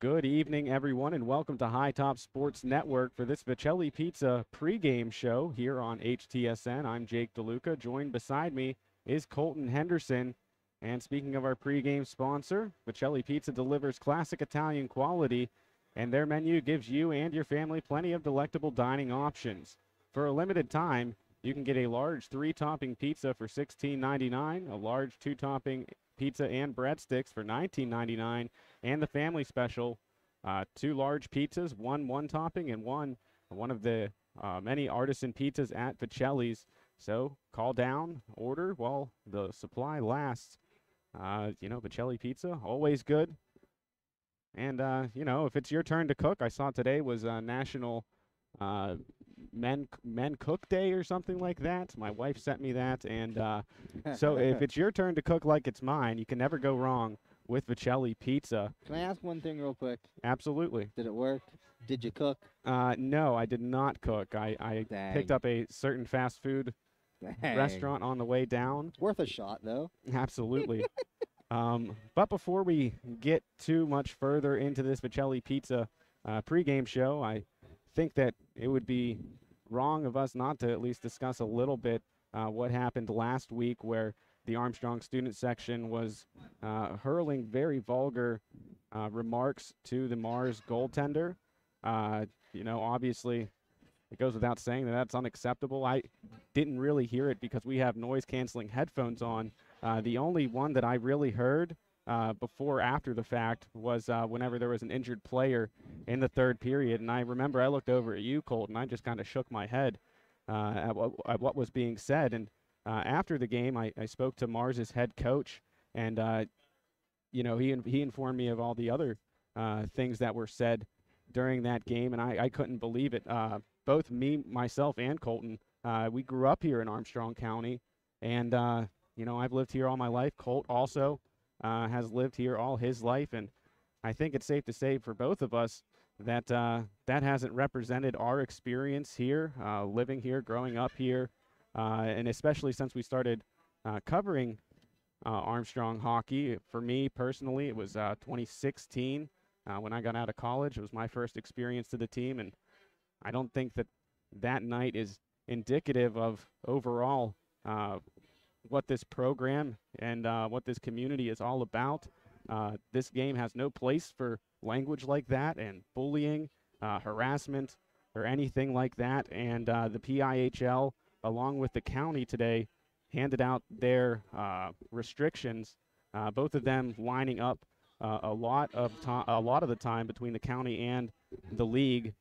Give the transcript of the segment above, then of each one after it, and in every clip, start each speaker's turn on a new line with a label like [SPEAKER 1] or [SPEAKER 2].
[SPEAKER 1] Good evening, everyone, and welcome to High Top Sports Network for this Vicelli Pizza pregame show here on HTSN. I'm Jake DeLuca. Joined beside me is Colton Henderson. And speaking of our pregame sponsor, Vicelli Pizza delivers classic Italian quality, and their menu gives you and your family plenty of delectable dining options. For a limited time, you can get a large 3-topping pizza for $16.99, a large 2-topping pizza and breadsticks for $19.99, and the family special, 2 large pizzas, one topping and one of the many artisan pizzas at Vicelli's. So call down, order while the supply lasts. Vicelli Pizza, always good. And, if it's your turn to cook, I saw today was National Men Cook Day or something like that. My wife sent me that. And so if it's your turn to cook like it's mine, you can never go wrong with Vicelli Pizza.
[SPEAKER 2] Can I ask one thing real quick?
[SPEAKER 1] Absolutely.
[SPEAKER 2] Did it work? Did you cook?
[SPEAKER 1] No, I did not cook. I picked up a certain fast food restaurant on the way down.
[SPEAKER 2] It's worth a shot, though.
[SPEAKER 1] Absolutely. But before we get too much further into this Vicelli Pizza pregame show, I think that it would be wrong of us not to at least discuss a little bit what happened last week, where the Armstrong student section was hurling very vulgar remarks to the Mars goaltender. Obviously, it goes without saying that that's unacceptable. I didn't really hear it because we have noise-canceling headphones on. The only one that I really heard before after the fact was whenever there was an injured player in the third period. And I remember I looked over at you, Colton, and I just kind of shook my head at what was being said. And after the game, I spoke to Mars's head coach, and he informed me of all the other things that were said during that game, and I couldn't believe it. Both myself, and Colton, we grew up here in Armstrong County, and I've lived here all my life. Colt also has lived here all his life, and I think it's safe to say for both of us that that hasn't represented our experience here, living here, growing up here. And especially since we started covering Armstrong hockey. For me personally, it was 2016 when I got out of college. It was my first experience to the team, and I don't think that night is indicative of overall what this program and what this community is all about. This game has no place for language like that and bullying, harassment, or anything like that. And the PIHL, along with the county today, handed out their restrictions, both of them lining up a lot of the time between the county and the league.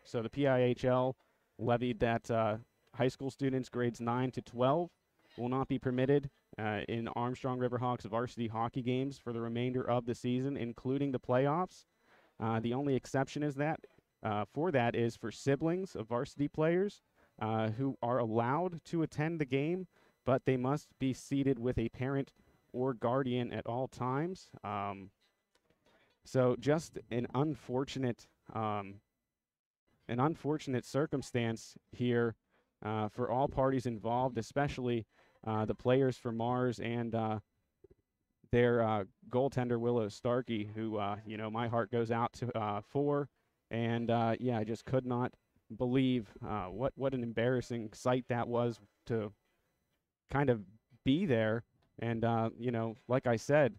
[SPEAKER 1] So the PIHL levied that high school students grades 9 to 12 will not be permitted in Armstrong Riverhawks varsity hockey games for the remainder of the season, including the playoffs. The only exception is that is for siblings of varsity players who are allowed to attend the game, but they must be seated with a parent or guardian at all times. So just an unfortunate circumstance here for all parties involved, especially the players for Mars and their goaltender Willow Starkey, who my heart goes out to for, and I just could not believe what an embarrassing sight that was to kind of be there. And like I said,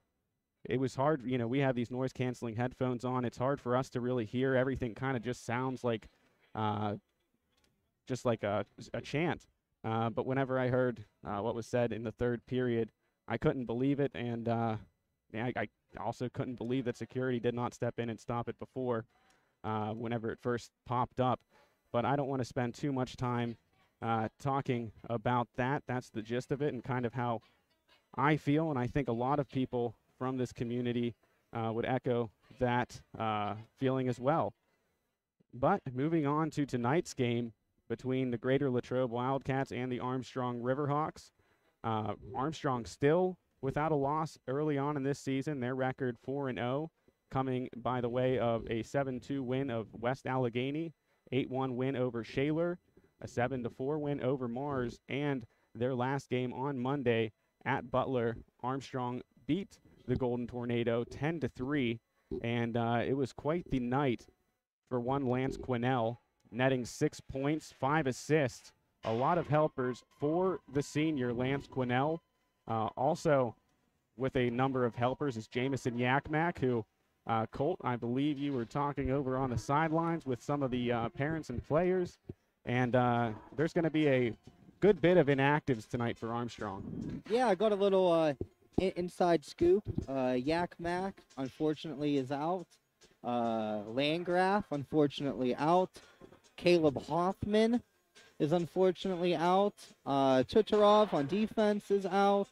[SPEAKER 1] it was hard. We have these noise canceling headphones on. It's hard for us to really hear. Everything kind of just sounds like just like a chant. But whenever I heard what was said in the third period, I couldn't believe it. And I also couldn't believe that security did not step in and stop it before whenever it first popped up. But I don't want to spend too much time talking about that. That's the gist of it and kind of how I feel. And I think a lot of people from this community would echo that feeling as well. But moving on to tonight's game between the Greater Latrobe Wildcats and the Armstrong Riverhawks. Armstrong still without a loss early on in this season. Their record 4-0, coming by the way of a 7-2 win of West Allegheny, 8-1 win over Shaler, a 7-4 win over Mars, and their last game on Monday at Butler. Armstrong beat the Golden Tornado 10-3 and it was quite the night for one Lance Quinnell, netting 6 points, 5 assists. A lot of helpers for the senior Lance Quinnell. Also, with a number of helpers is Jamison Yakmak, who, Colt, I believe you were talking over on the sidelines with some of the parents and players. And there's going to be a good bit of inactives tonight for Armstrong.
[SPEAKER 2] Yeah, I got a little inside scoop. Yak Mac, unfortunately, is out. Landgraf, unfortunately, out. Caleb Hoffman is unfortunately out. Tutarov on defense is out.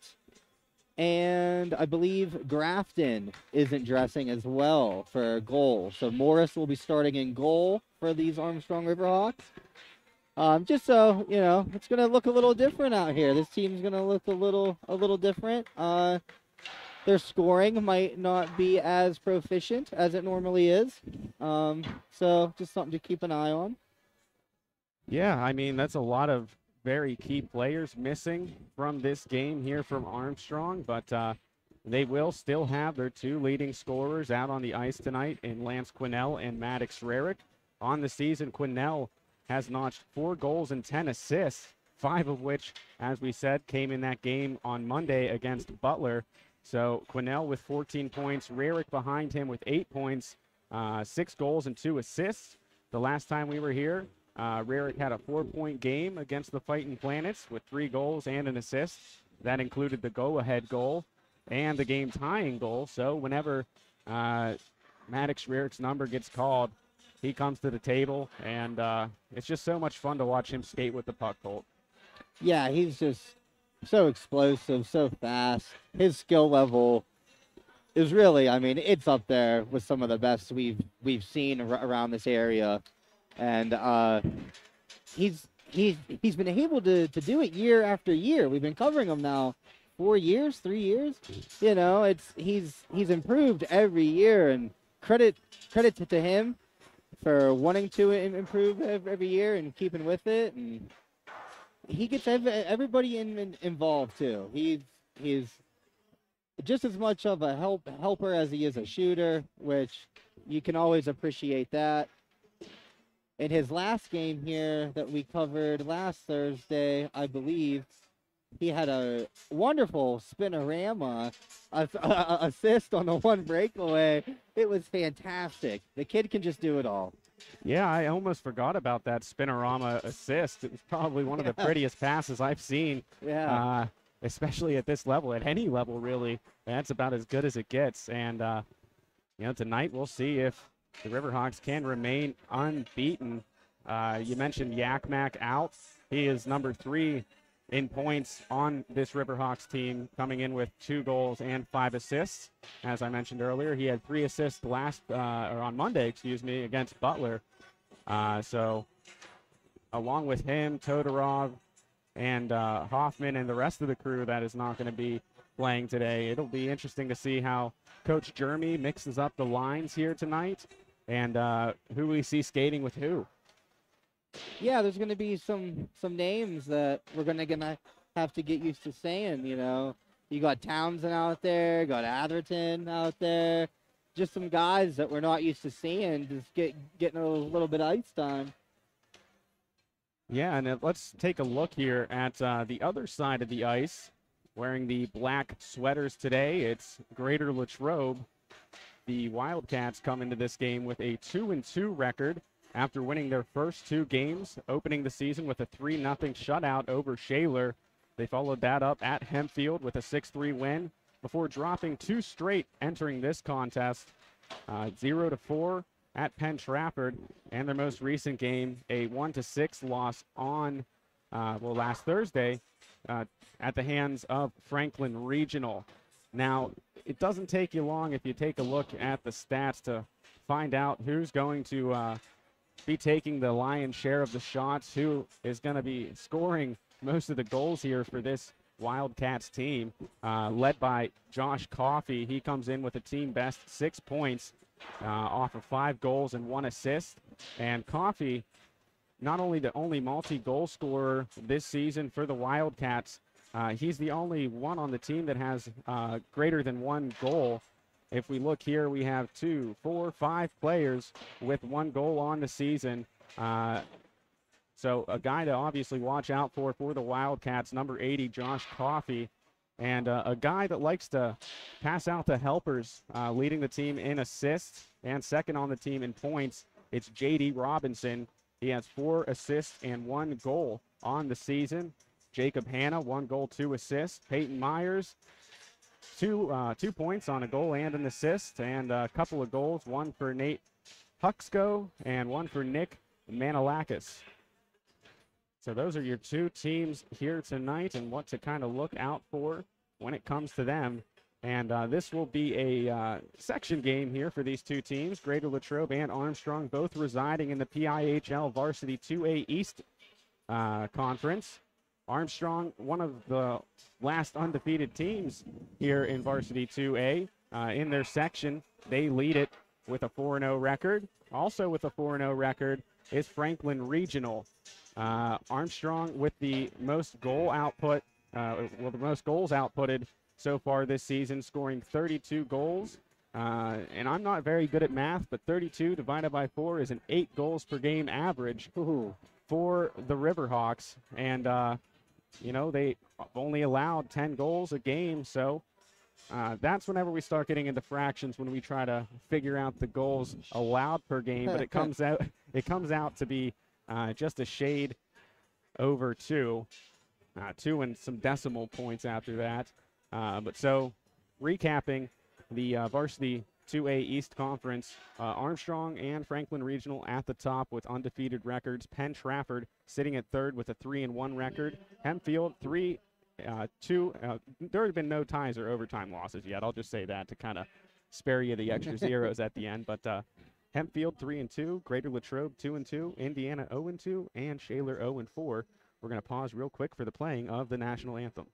[SPEAKER 2] And I believe Grafton isn't dressing as well for goal. So Morris will be starting in goal for these Armstrong Riverhawks. Just so, you know, it's going to look a little different out here. This team's going to look a little different. Their scoring might not be as proficient as it normally is. So just something to keep an eye on.
[SPEAKER 1] Yeah, I mean, that's a lot of very key players missing from this game here from Armstrong, but they will still have their two leading scorers out on the ice tonight in Lance Quinnell and Maddox Rarick. On the season, Quinnell has notched 4 goals and 10 assists, 5 of which, as we said, came in that game on Monday against Butler. So Quinnell with 14 points, Rarick behind him with 8 points, 6 goals and 2 assists. The last time we were here, Rarick had a 4-point game against the Fighting Planets with 3 goals and an assist. That included the go-ahead goal and the game-tying goal. So whenever Maddox Rarick's number gets called, he comes to the table, and it's just so much fun to watch him skate with the puck, Colt.
[SPEAKER 2] Yeah, he's just so explosive, so fast. His skill level is really, I mean, it's up there with some of the best we've seen around this area. And he's been able to do it year after year. We've been covering him now 4 years, 3 years. You know, he's improved every year, and credit to him for wanting to improve every year and keeping with it. And he gets everybody involved too. He's just as much of a helper as he is a shooter, which you can always appreciate that. In his last game here that we covered last Thursday, I believe, he had a wonderful spinorama assist on the one breakaway. It was fantastic. The kid can just do it all.
[SPEAKER 1] Yeah, I almost forgot about that spinorama assist. It was probably one of the prettiest passes I've seen.
[SPEAKER 2] Yeah.
[SPEAKER 1] Especially at this level, at any level, really. That's about as good as it gets. And, you know, tonight we'll see if the Riverhawks can remain unbeaten. You mentioned Yakmak out. He is number 3 in points on this Riverhawks team, coming in with 2 goals and 5 assists. As I mentioned earlier, he had 3 assists on Monday, against Butler. So along with him, Todorov and Hoffman and the rest of the crew that is not going to be playing today, it'll be interesting to see how Coach Jeremy mixes up the lines here tonight and who we see skating with who.
[SPEAKER 2] Yeah, there's going to be some names that we're gonna have to get used to saying. You know, you got Townsend out there, you got Atherton out there, just some guys that we're not used to seeing, just getting a little bit of ice time.
[SPEAKER 1] Yeah, and let's take a look here at the other side of the ice. Wearing the black sweaters today, it's Greater Latrobe. The Wildcats come into this game with a 2-2 record after winning their first 2 games, opening the season with a 3-0 shutout over Shaler. They followed that up at Hempfield with a 6-3 win before dropping 2 straight entering this contest, 0-4 at Penn Trafford, and their most recent game, a 1-6 loss on last Thursday at the hands of Franklin Regional. Now, it doesn't take you long if you take a look at the stats to find out who's going to be taking the lion's share of the shots, who is going to be scoring most of the goals here for this Wildcats team, led by Josh Coffey. He comes in with a team best 6 points off of 5 goals and 1 assist. And Coffey, not only the only multi-goal scorer this season for the Wildcats, he's the only one on the team that has greater than 1 goal. if we look here, we have 2, 4, 5 players with 1 goal on the season. So a guy to obviously watch out for the Wildcats, number 80, Josh Coffey, and a guy that likes to pass out the helpers, leading the team in assists and second on the team in points. It's J.D. Robinson. He has 4 assists and 1 goal on the season. Jacob Hanna, 1 goal, 2 assists. Peyton Myers, 2 points on a goal and an assist, and a couple of goals, 1 for Nate Huxco and 1 for Nick Manalakis. So those are your 2 teams here tonight and what to kind of look out for when it comes to them. And this will be a section game here for these 2 teams, Greater Latrobe and Armstrong, both residing in the PIHL Varsity 2A East Conference. Armstrong, one of the last undefeated teams here in Varsity 2A. In their section, they lead it with a 4-0 record. Also with a 4-0 record is Franklin Regional. Armstrong with the most goal output, the most goals outputted so far this season, scoring 32 goals. And I'm not very good at math, but 32 divided by 4 is an 8 goals per game average for the Riverhawks. And, they only allowed 10 goals a game. So that's whenever we start getting into fractions, when we try to figure out the goals allowed per game. But it comes out to be just a shade over 2. 2 and some decimal points after that. But so recapping the Varsity 2A East Conference, Armstrong and Franklin Regional at the top with undefeated records. Penn Trafford sitting at third with a 3-1 record. Hempfield 3-2. There have been no ties or overtime losses yet. I'll just say that to kind of spare you the extra zeros at the end. But Hempfield 3-2, Greater Latrobe 2-2, Indiana 0-2, and Shaler 0-4. We're going to pause real quick for the playing of the national anthem.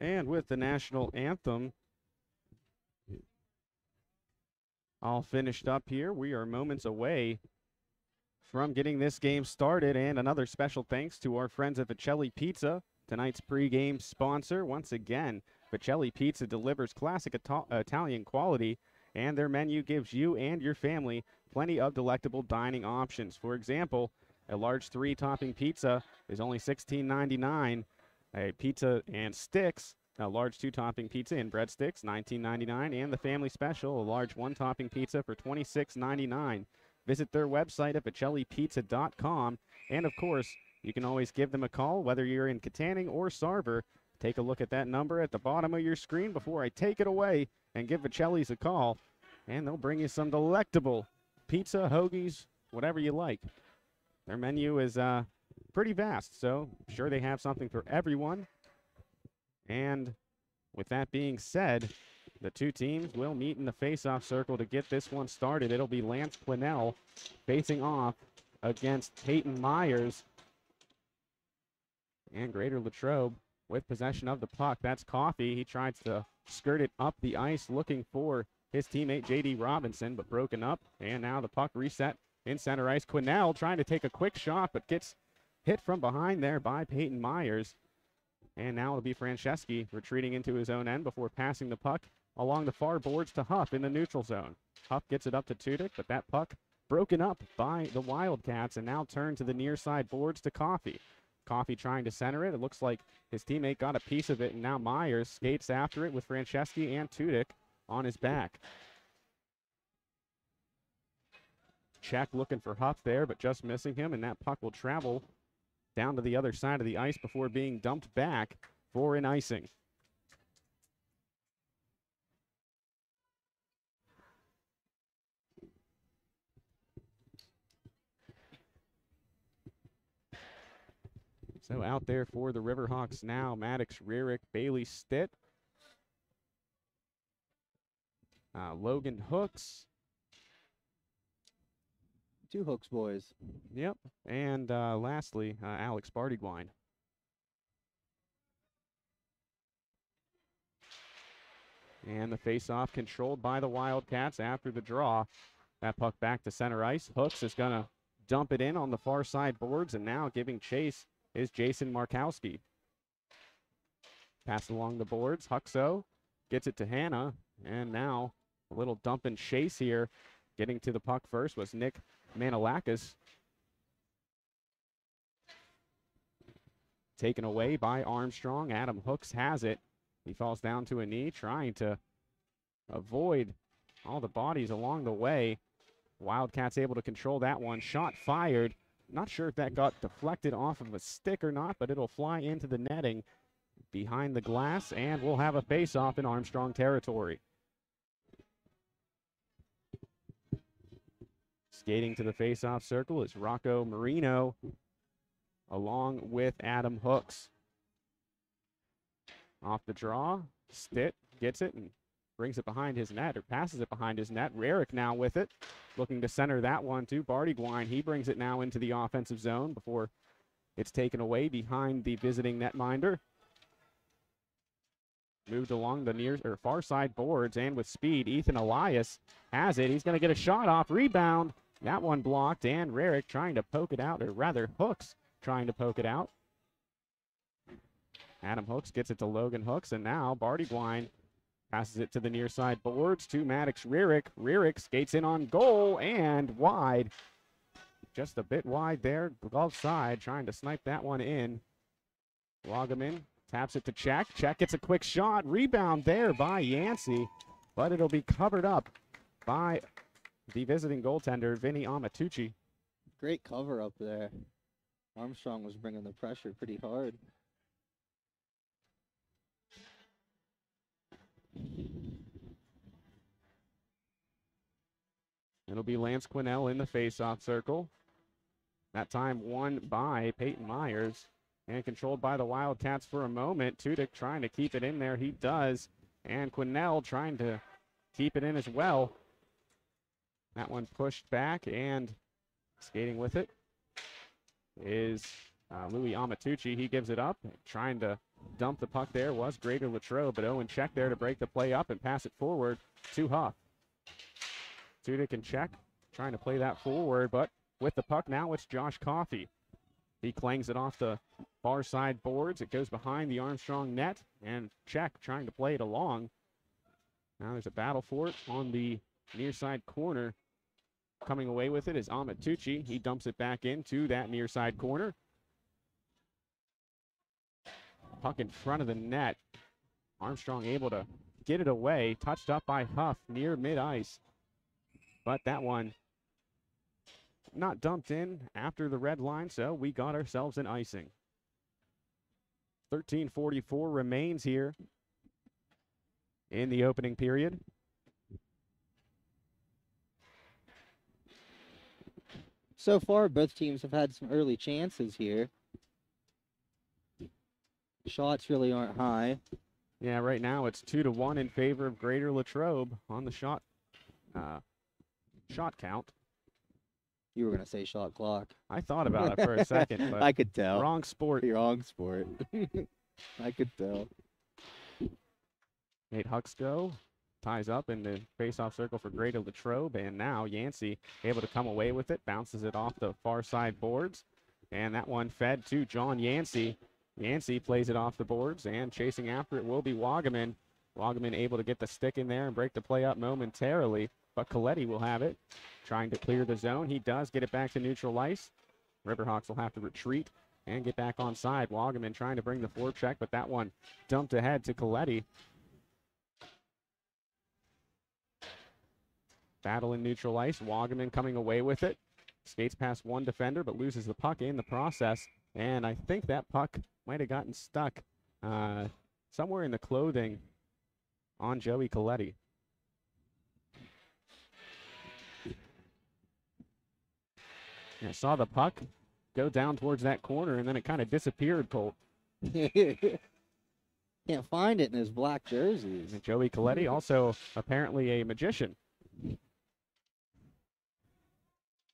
[SPEAKER 1] And with the national anthem all finished up here, we are moments away from getting this game started. And another special thanks to our friends at Vicelli Pizza, tonight's pregame sponsor. Once again, Vicelli Pizza delivers classic Italian quality, and their menu gives you and your family plenty of delectable dining options. For example, a large 3-topping pizza is only $16.99. A pizza and sticks, a large 2-topping pizza and breadsticks, $19.99, and the family special, a large 1-topping pizza for $26.99. Visit their website at VicelliPizza.com, and of course, you can always give them a call, whether you're in Katanning or Sarver. Take a look at that number at the bottom of your screen before I take it away, and give Vicelli's a call, and they'll bring you some delectable pizza, hoagies, whatever you like. Their menu is pretty vast, so I'm sure they have something for everyone. And with that being said, the two teams will meet in the face-off circle to get this one started. It'll be Lance Quinnell facing off against Peyton Myers. And Greater Latrobe with possession of the puck. That's Coffey. He tries to skirt it up the ice looking for his teammate J.D. Robinson, but broken up. And now the puck reset in center ice. Quinnell trying to take a quick shot, but gets hit from behind there by Peyton Myers. And now it'll be Franceschi retreating into his own end before passing the puck along the far boards to Huff in the neutral zone. Huff gets it up to Tudyk, but that puck broken up by the Wildcats and now turned to the near side boards to Coffey. Coffey trying to center it. It looks like his teammate got a piece of it, and now Myers skates after it with Franceschi and Tudyk on his back. Check looking for Huff there, but just missing him, and that puck will travel down to the other side of the ice before being dumped back for an icing. So out there for the Riverhawks now, Maddox, Rearick, Bailey, Stitt, Logan Hooks.
[SPEAKER 2] 2 Hooks boys.
[SPEAKER 1] Yep. And lastly, Alex Bartygwine. And the faceoff controlled by the Wildcats after the draw. That puck back to center ice. Hooks is going to dump it in on the far side boards, and now giving chase is Jason Markowski. Pass along the boards. Huxo gets it to Hannah, and now a little dump and chase here. Getting to the puck first was Nick Manilakis. Taken away by Armstrong. Adam Hooks has it. He falls down to a knee, trying to avoid all the bodies along the way. Wildcats able to control that one. Shot fired. Not sure if that got deflected off of a stick or not, but it'll fly into the netting behind the glass, and we'll have a face-off in Armstrong territory. Skating to the face-off circle is Rocco Marino along with Adam Hooks. Off the draw, Stitt gets it and brings it behind his net, or passes it behind his net. Rearick now with it, looking to center that one to Bartygwine. He brings it now into the offensive zone before it's taken away behind the visiting netminder. Moved along the near or far side boards, and with speed, Ethan Elias has it. He's going to get a shot off, rebound. That one blocked, and Rearick trying to poke it out, or rather Hooks trying to poke it out. Adam Hooks gets it to Logan Hooks, and now Bartygwine passes it to the near side boards to Maddox Rearick. Rearick skates in on goal and wide. Just a bit wide there, glove side, trying to snipe that one in. Loggeman taps it to Check. Check gets a quick shot. Rebound there by Yancey, but it'll be covered up by the visiting goaltender, Vinny Amatucci.
[SPEAKER 2] Great cover up there. Armstrong was bringing the pressure pretty hard.
[SPEAKER 1] It'll be Lance Quinnell in the face-off circle. That time won by Peyton Myers and controlled by the Wildcats for a moment. Tudyk trying to keep it in there. He does. And Quinnell trying to keep it in as well. That one pushed back, and skating with it is Louis Amatucci. He gives it up. Trying to dump the puck there was Greater Latrobe, but Owen Check there to break the play up and pass it forward to Huff. Tudyk and Check trying to play that forward, but with the puck now it's Josh Coffey. He clangs it off the far side boards. It goes behind the Armstrong net, and Check trying to play it along. Now there's a battle for it on the near side corner. Coming away with it is Amatucci. He dumps it back into that near side corner. Puck in front of the net. Armstrong able to get it away. Touched up by Huff near mid-ice. But that one not dumped in after the red line, so we got ourselves an icing. 13:44 remains here in the opening period.
[SPEAKER 2] So far, both teams have had some early chances here. Shots really aren't high.
[SPEAKER 1] Yeah, right now it's 2-1 in favor of Greater Latrobe on the shot count.
[SPEAKER 2] You were gonna say shot clock.
[SPEAKER 1] I thought about it for a second, but
[SPEAKER 2] I could tell.
[SPEAKER 1] wrong sport.
[SPEAKER 2] Wrong sport. I could tell.
[SPEAKER 1] Nate Huxco ties up in the face-off circle for Greater Latrobe, and now Yancey able to come away with it, bounces it off the far side boards, and that one fed to John Yancey. Yancey plays it off the boards, and chasing after it will be Wagaman. Wagaman able to get the stick in there and break the play up momentarily, but Coletti will have it, trying to clear the zone. He does get it back to neutral ice. Riverhawks will have to retreat and get back on side. Wagaman trying to bring the forecheck, but that one dumped ahead to Coletti. Battle in neutral ice. Wagaman coming away with it. Skates past one defender, but loses the puck in the process. And I think that puck might have gotten stuck somewhere in the clothing on Joey Coletti. I saw the puck go down towards that corner, and then it kind of disappeared, Colt.
[SPEAKER 2] Can't find it in his black jerseys.
[SPEAKER 1] And Joey Coletti, also apparently a magician.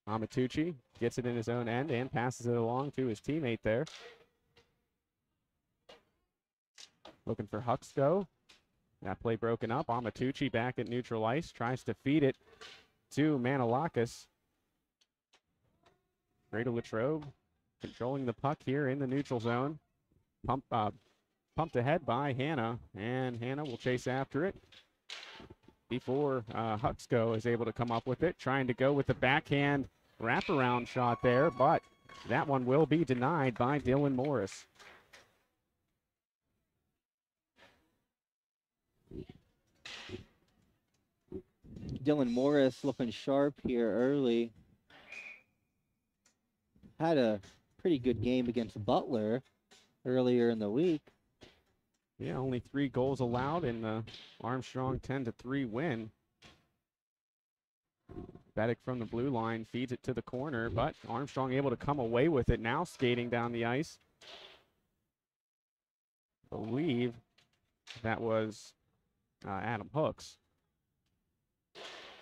[SPEAKER 1] Amatucci gets it in his own end and passes it along to his teammate there. Looking for Huxco. That play broken up. Amatucci back at neutral ice. Tries to feed it to Manilakis. Greater Latrobe controlling the puck here in the neutral zone. Pumped ahead by Hanna, and Hanna will chase after it before Huxco is able to come up with it, trying to go with the backhand wraparound shot there, but that one will be denied by Dylan Morris.
[SPEAKER 2] Dylan Morris looking sharp here early. Had a pretty good game against Butler earlier in the week.
[SPEAKER 1] Yeah, only 3 goals allowed in the Armstrong 10-3 win. Beddick from the blue line feeds it to the corner, but Armstrong able to come away with it, now skating down the ice. I believe that was Adam Hooks.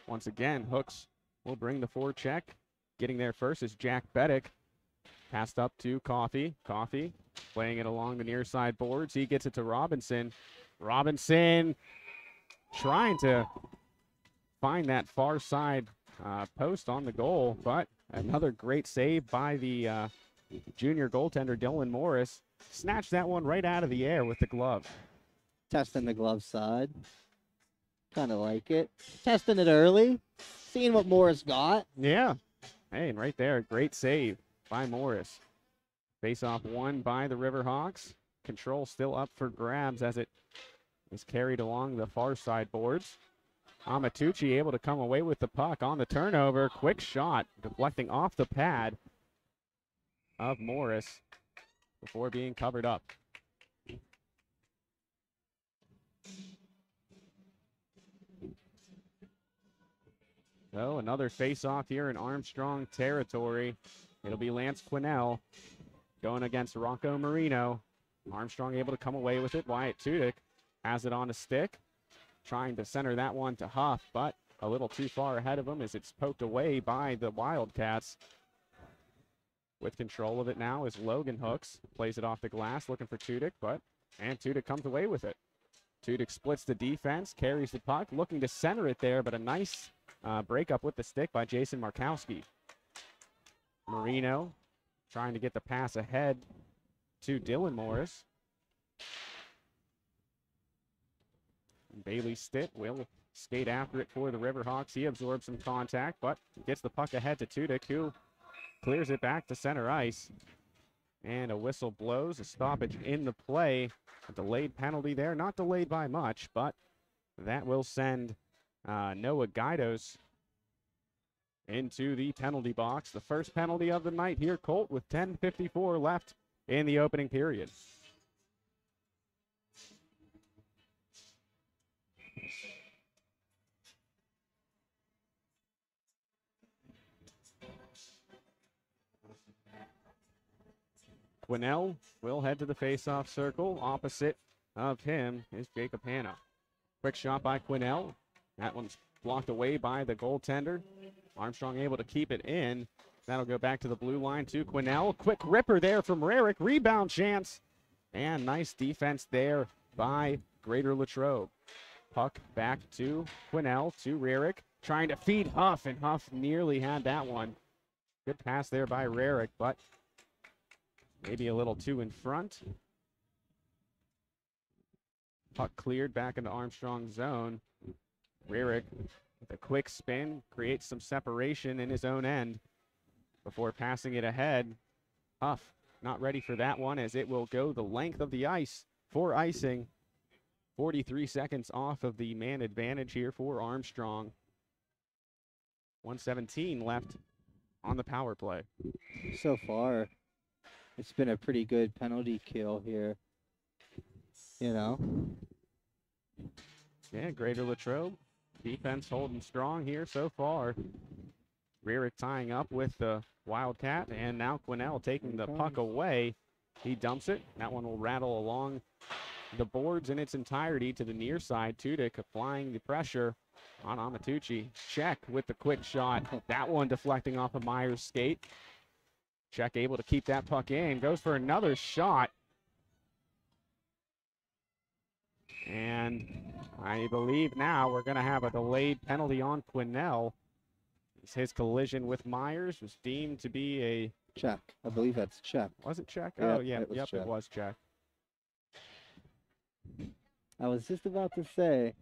[SPEAKER 1] Once again, Hooks will bring the forecheck. Getting there first is Jack Beddick. Passed up to Coffey. Coffey playing it along the near side boards. He gets it to Robinson. Robinson trying to find that far side post on the goal, but another great save by the junior goaltender Dylan Morris. Snatched that one right out of the air with the glove.
[SPEAKER 2] Testing the glove side. Kind of like it. Testing it early. Seeing what Morris got.
[SPEAKER 1] Yeah. Hey, and right there, great save by Morris. Face-off won by the Riverhawks. Control still up for grabs as it is carried along the far side boards. Amatucci able to come away with the puck on the turnover. Quick shot, deflecting off the pad of Morris before being covered up. So another face-off here in Armstrong territory. It'll be Lance Quinnell going against Rocco Marino. Armstrong able to come away with it. Wyatt Tudyk has it on a stick, trying to center that one to Huff, but a little too far ahead of him as it's poked away by the Wildcats. With control of it now is Logan Hooks. Plays it off the glass, looking for Tudyk, and Tudyk comes away with it. Tudyk splits the defense, carries the puck, looking to center it there, but a nice breakup with the stick by Jason Markowski. Marino trying to get the pass ahead to Dylan Morris. Bailey Stitt will skate after it for the Riverhawks. He absorbs some contact, but gets the puck ahead to Tudyk, who clears it back to center ice. And a whistle blows, a stoppage in the play. A delayed penalty there, not delayed by much, but that will send Noah Gaidos into the penalty box. The first penalty of the night here, Colt, with 10:54 left in the opening period. Quinnell will head to the face-off circle. Opposite of him is Jacob Hanna. Quick shot by Quinnell. That one's blocked away by the goaltender. Armstrong able to keep it in. That'll go back to the blue line to Quinnell. Quick ripper there from Rarick. Rebound chance. And nice defense there by Greater Latrobe. Puck back to Quinnell, to Rarick. Trying to feed Huff, and Huff nearly had that one. Good pass there by Rarick, but maybe a little too in front. Puck cleared back into Armstrong's zone. Rarick with a quick spin creates some separation in his own end before passing it ahead. Huff not ready for that one, as it will go the length of the ice for icing. 43 seconds off of the man advantage here for Armstrong. 1:17 left on the power play.
[SPEAKER 2] So far, it's been a pretty good penalty kill here. You know?
[SPEAKER 1] Yeah, Greater Latrobe. Defense holding strong here so far. Rarick tying up with the Wildcat, and now Quinnell taking the puck away. He dumps it. That one will rattle along the boards in its entirety to the near side. Tudyk applying the pressure on Amatucci. Check with the quick shot. That one deflecting off of Myers' skate. Check able to keep that puck in. Goes for another shot. And I believe now we're going to have a delayed penalty on Quinnell. His collision with Myers was deemed to be a
[SPEAKER 2] check. I believe that's check.
[SPEAKER 1] Was it check?
[SPEAKER 2] Yeah,
[SPEAKER 1] Oh, yeah.
[SPEAKER 2] it was
[SPEAKER 1] Yep,
[SPEAKER 2] check.
[SPEAKER 1] it was check.
[SPEAKER 2] I was just about to say,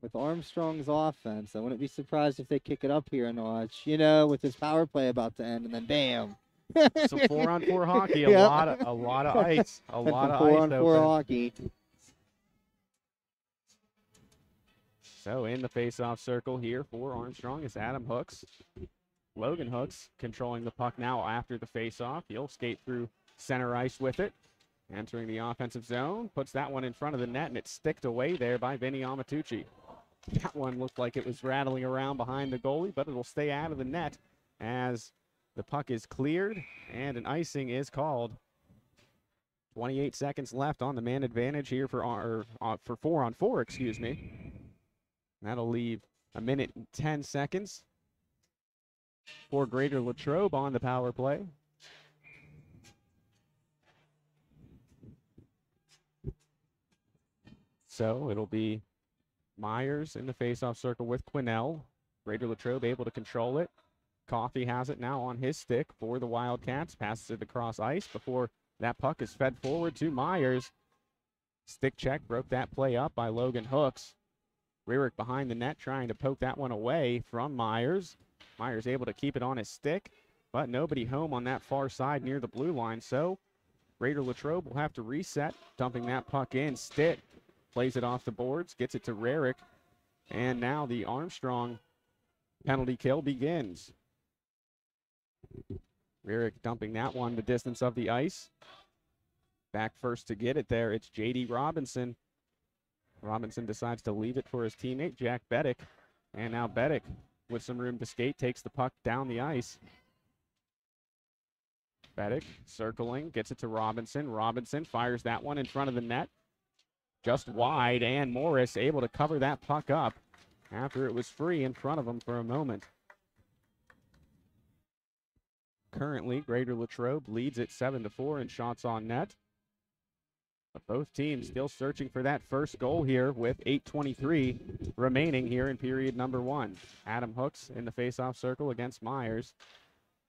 [SPEAKER 2] with Armstrong's offense, I wouldn't be surprised if they kick it up here a notch, you know, with this power play about to end, and then bam.
[SPEAKER 1] Some 4-on-4 hockey, a
[SPEAKER 2] Yep.
[SPEAKER 1] lot of ice, a lot of ice
[SPEAKER 2] 4-on-4
[SPEAKER 1] open.
[SPEAKER 2] hockey.
[SPEAKER 1] So in the face-off circle here for Armstrong is Adam Hooks. Logan Hooks controlling the puck now after the face-off. He'll skate through center ice with it. Entering the offensive zone, puts that one in front of the net, and it's sticked away there by Vinny Amatucci. That one looked like it was rattling around behind the goalie, but it'll stay out of the net as the puck is cleared and an icing is called. 28 seconds left on the man advantage here for 4-on-4, excuse me. That'll leave 1 minute and 10 seconds for Greater Latrobe on the power play. So it'll be Myers in the faceoff circle with Quinnell. Greater Latrobe able to control it. Coffey has it now on his stick for the Wildcats. Passes it across ice before that puck is fed forward to Myers. Stick check broke that play up by Logan Hooks. Rarick behind the net trying to poke that one away from Myers. Myers able to keep it on his stick, but nobody home on that far side near the blue line. So Greater Latrobe will have to reset, dumping that puck in. Stitt plays it off the boards, gets it to Rarick, and now the Armstrong penalty kill begins. Rarick dumping that one the distance of the ice. Back first to get it there, it's J.D. Robinson. Robinson decides to leave it for his teammate, Jack Beddick. And now Beddick, with some room to skate, takes the puck down the ice. Beddick circling, gets it to Robinson. Robinson fires that one in front of the net. Just wide, and Morris able to cover that puck up after it was free in front of him for a moment. Currently, Greater Latrobe leads at 7-4 in shots on net. But both teams still searching for that first goal here with 8:23 remaining here in period number 1. Adam Hooks in the faceoff circle against Myers.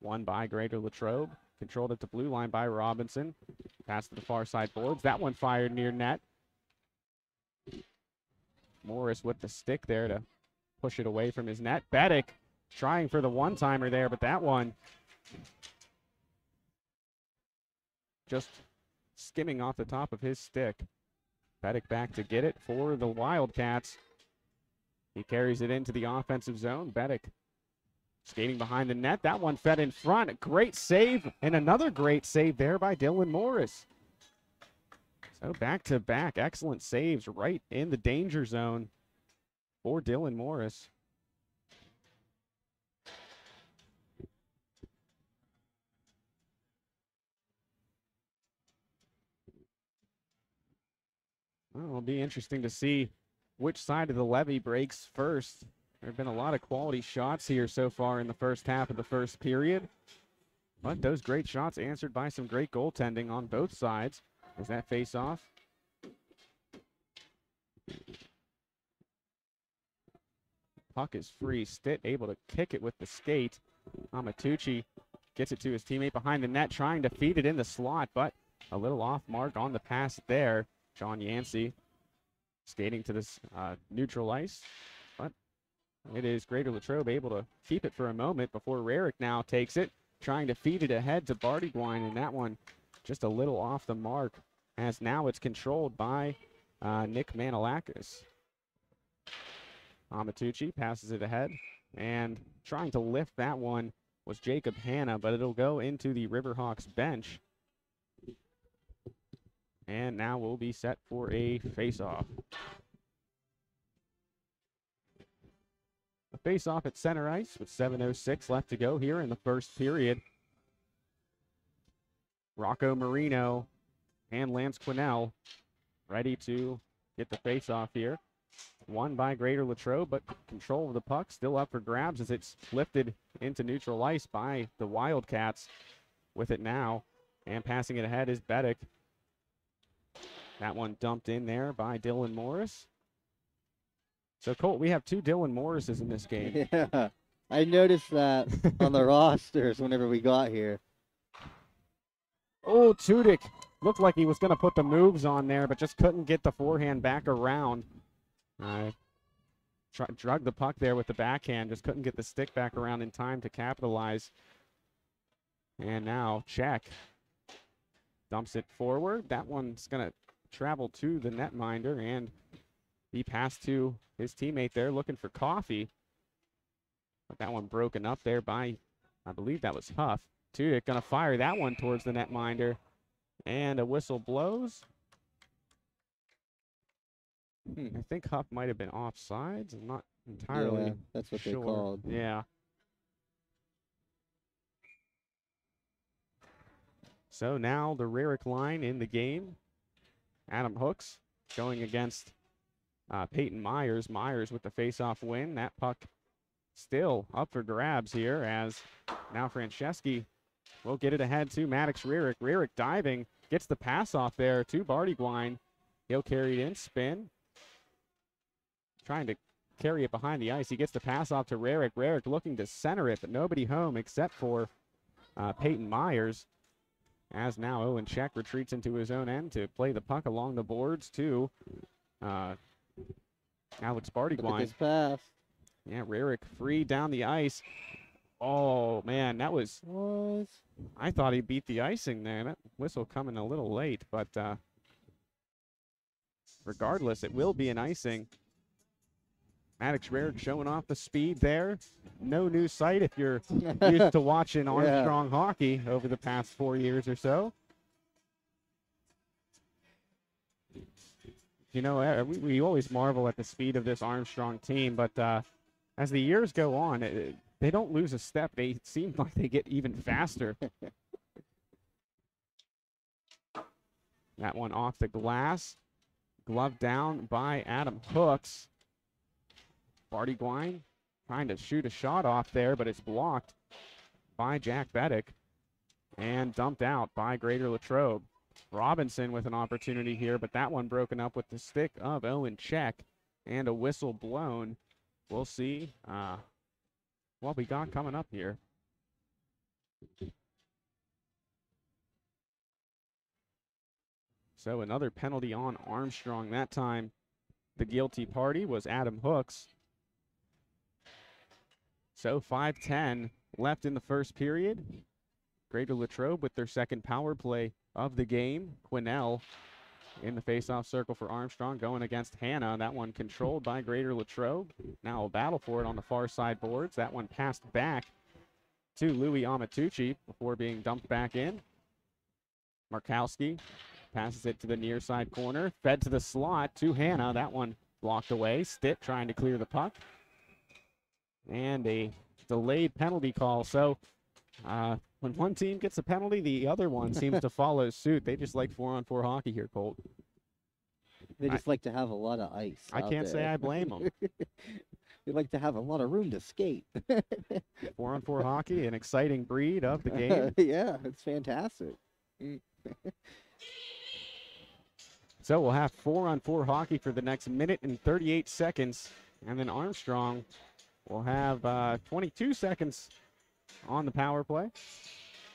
[SPEAKER 1] Won by Greater Latrobe. Controlled at the blue line by Robinson. Pass to the far side boards. That one fired near net. Morris with the stick there to push it away from his net. Beddick trying for the one-timer there, but that one just skimming off the top of his stick. Beddick back to get it for the Wildcats. He carries it into the offensive zone. Beddick skating behind the net. That one fed in front. Great save, and another great save there by Dylan Morris. So back-to-back excellent saves right in the danger zone for Dylan Morris. Well, it'll be interesting to see which side of the levee breaks first. There have been a lot of quality shots here so far in the first half of the first period. But those great shots answered by some great goaltending on both sides. Is that face-off? Puck is free. Stitt able to kick it with the skate. Amatucci gets it to his teammate behind the net, trying to feed it in the slot, but a little off mark on the pass there. John Yancey skating to this neutral ice, but it is Greater Latrobe able to keep it for a moment before Rarick now takes it, trying to feed it ahead to Bartygwine, and that one just a little off the mark, as now it's controlled by Nick Manilakis. Amatucci passes it ahead, and trying to lift that one was Jacob Hanna, but it'll go into the Riverhawks bench. And now we'll be set for a face-off. A face-off at center ice with 7:06 left to go here in the first period. Rocco Marino and Lance Quinnell ready to get the face-off here. Won by Greater Latrobe, but control of the puck still up for grabs as it's lifted into neutral ice by the Wildcats with it now. And passing it ahead is Beddick. That one dumped in there by Dylan Morris. So, Colt, we have 2 Dylan Morrises in this game.
[SPEAKER 2] Yeah, I noticed that on the rosters whenever we got here.
[SPEAKER 1] Oh, Tudyk looked like he was going to put the moves on there, but just couldn't get the forehand back around. Drug the puck there with the backhand, just couldn't get the stick back around in time to capitalize. And now Check dumps it forward. That one's going to travel to the netminder and be passed to his teammate there looking for Coffee. But that one broken up there by, I believe that was Huff. Tudyk going to fire that one towards the netminder. And a whistle blows. I think Huff might have been offsides. I'm not entirely
[SPEAKER 2] Yeah, that's what
[SPEAKER 1] sure.
[SPEAKER 2] they called.
[SPEAKER 1] Yeah. So now the Rarick line in the game. Adam Hooks going against Peyton Myers. Myers with the face-off win. That puck still up for grabs here as now Franceschi will get it ahead to Maddox Rarick. Rarick diving, gets the pass off there to Bartygwine. He'll carry it in, spin. Trying to carry it behind the ice. He gets the pass off to Rarick. Rarick looking to center it, but nobody home except for Peyton Myers. As now Owen Check retreats into his own end to play the puck along the boards to Alex Bartygwine.
[SPEAKER 2] Look at this pass.
[SPEAKER 1] Yeah, Rarick free down the ice. Oh, man, that was...
[SPEAKER 2] What?
[SPEAKER 1] I thought he beat the icing there. That whistle coming a little late, but regardless, it will be an icing. Maddox Rarick showing off the speed there. No new sight if you're used to watching Armstrong hockey over the past 4 years or so. You know, we always marvel at the speed of this Armstrong team, but as the years go on, they don't lose a step. They seem like they get even faster. That one off the glass. Glove down by Adam Hooks. Bartygwine trying to shoot a shot off there, but it's blocked by Jack Beddick and dumped out by Greater Latrobe. Robinson with an opportunity here, but that one broken up with the stick of Owen Check and a whistle blown. We'll see what we got coming up here. So another penalty on Armstrong. That time the guilty party was Adam Hooks. So 5:10 left in the first period. Greater Latrobe with their second power play of the game. Quinnell in the faceoff circle for Armstrong going against Hanna. That one controlled by Greater Latrobe. Now a battle for it on the far side boards. That one passed back to Louis Amatucci before being dumped back in. Markowski passes it to the near side corner. Fed to the slot to Hanna. That one blocked away. Stitt trying to clear the puck. And a delayed penalty call. So when one team gets a penalty, the other one seems to follow suit. They just like 4-on-4 hockey here, Colt.
[SPEAKER 2] They just like to have a lot of ice.
[SPEAKER 1] I
[SPEAKER 2] out
[SPEAKER 1] can't say
[SPEAKER 2] there.
[SPEAKER 1] I blame them.
[SPEAKER 2] They like to have a lot of room to skate.
[SPEAKER 1] 4-on-4 hockey, an exciting breed of the game.
[SPEAKER 2] Yeah, it's fantastic.
[SPEAKER 1] So we'll have 4-on-4 hockey for the next minute and 38 seconds. And then Armstrong will have 22 seconds on the power play.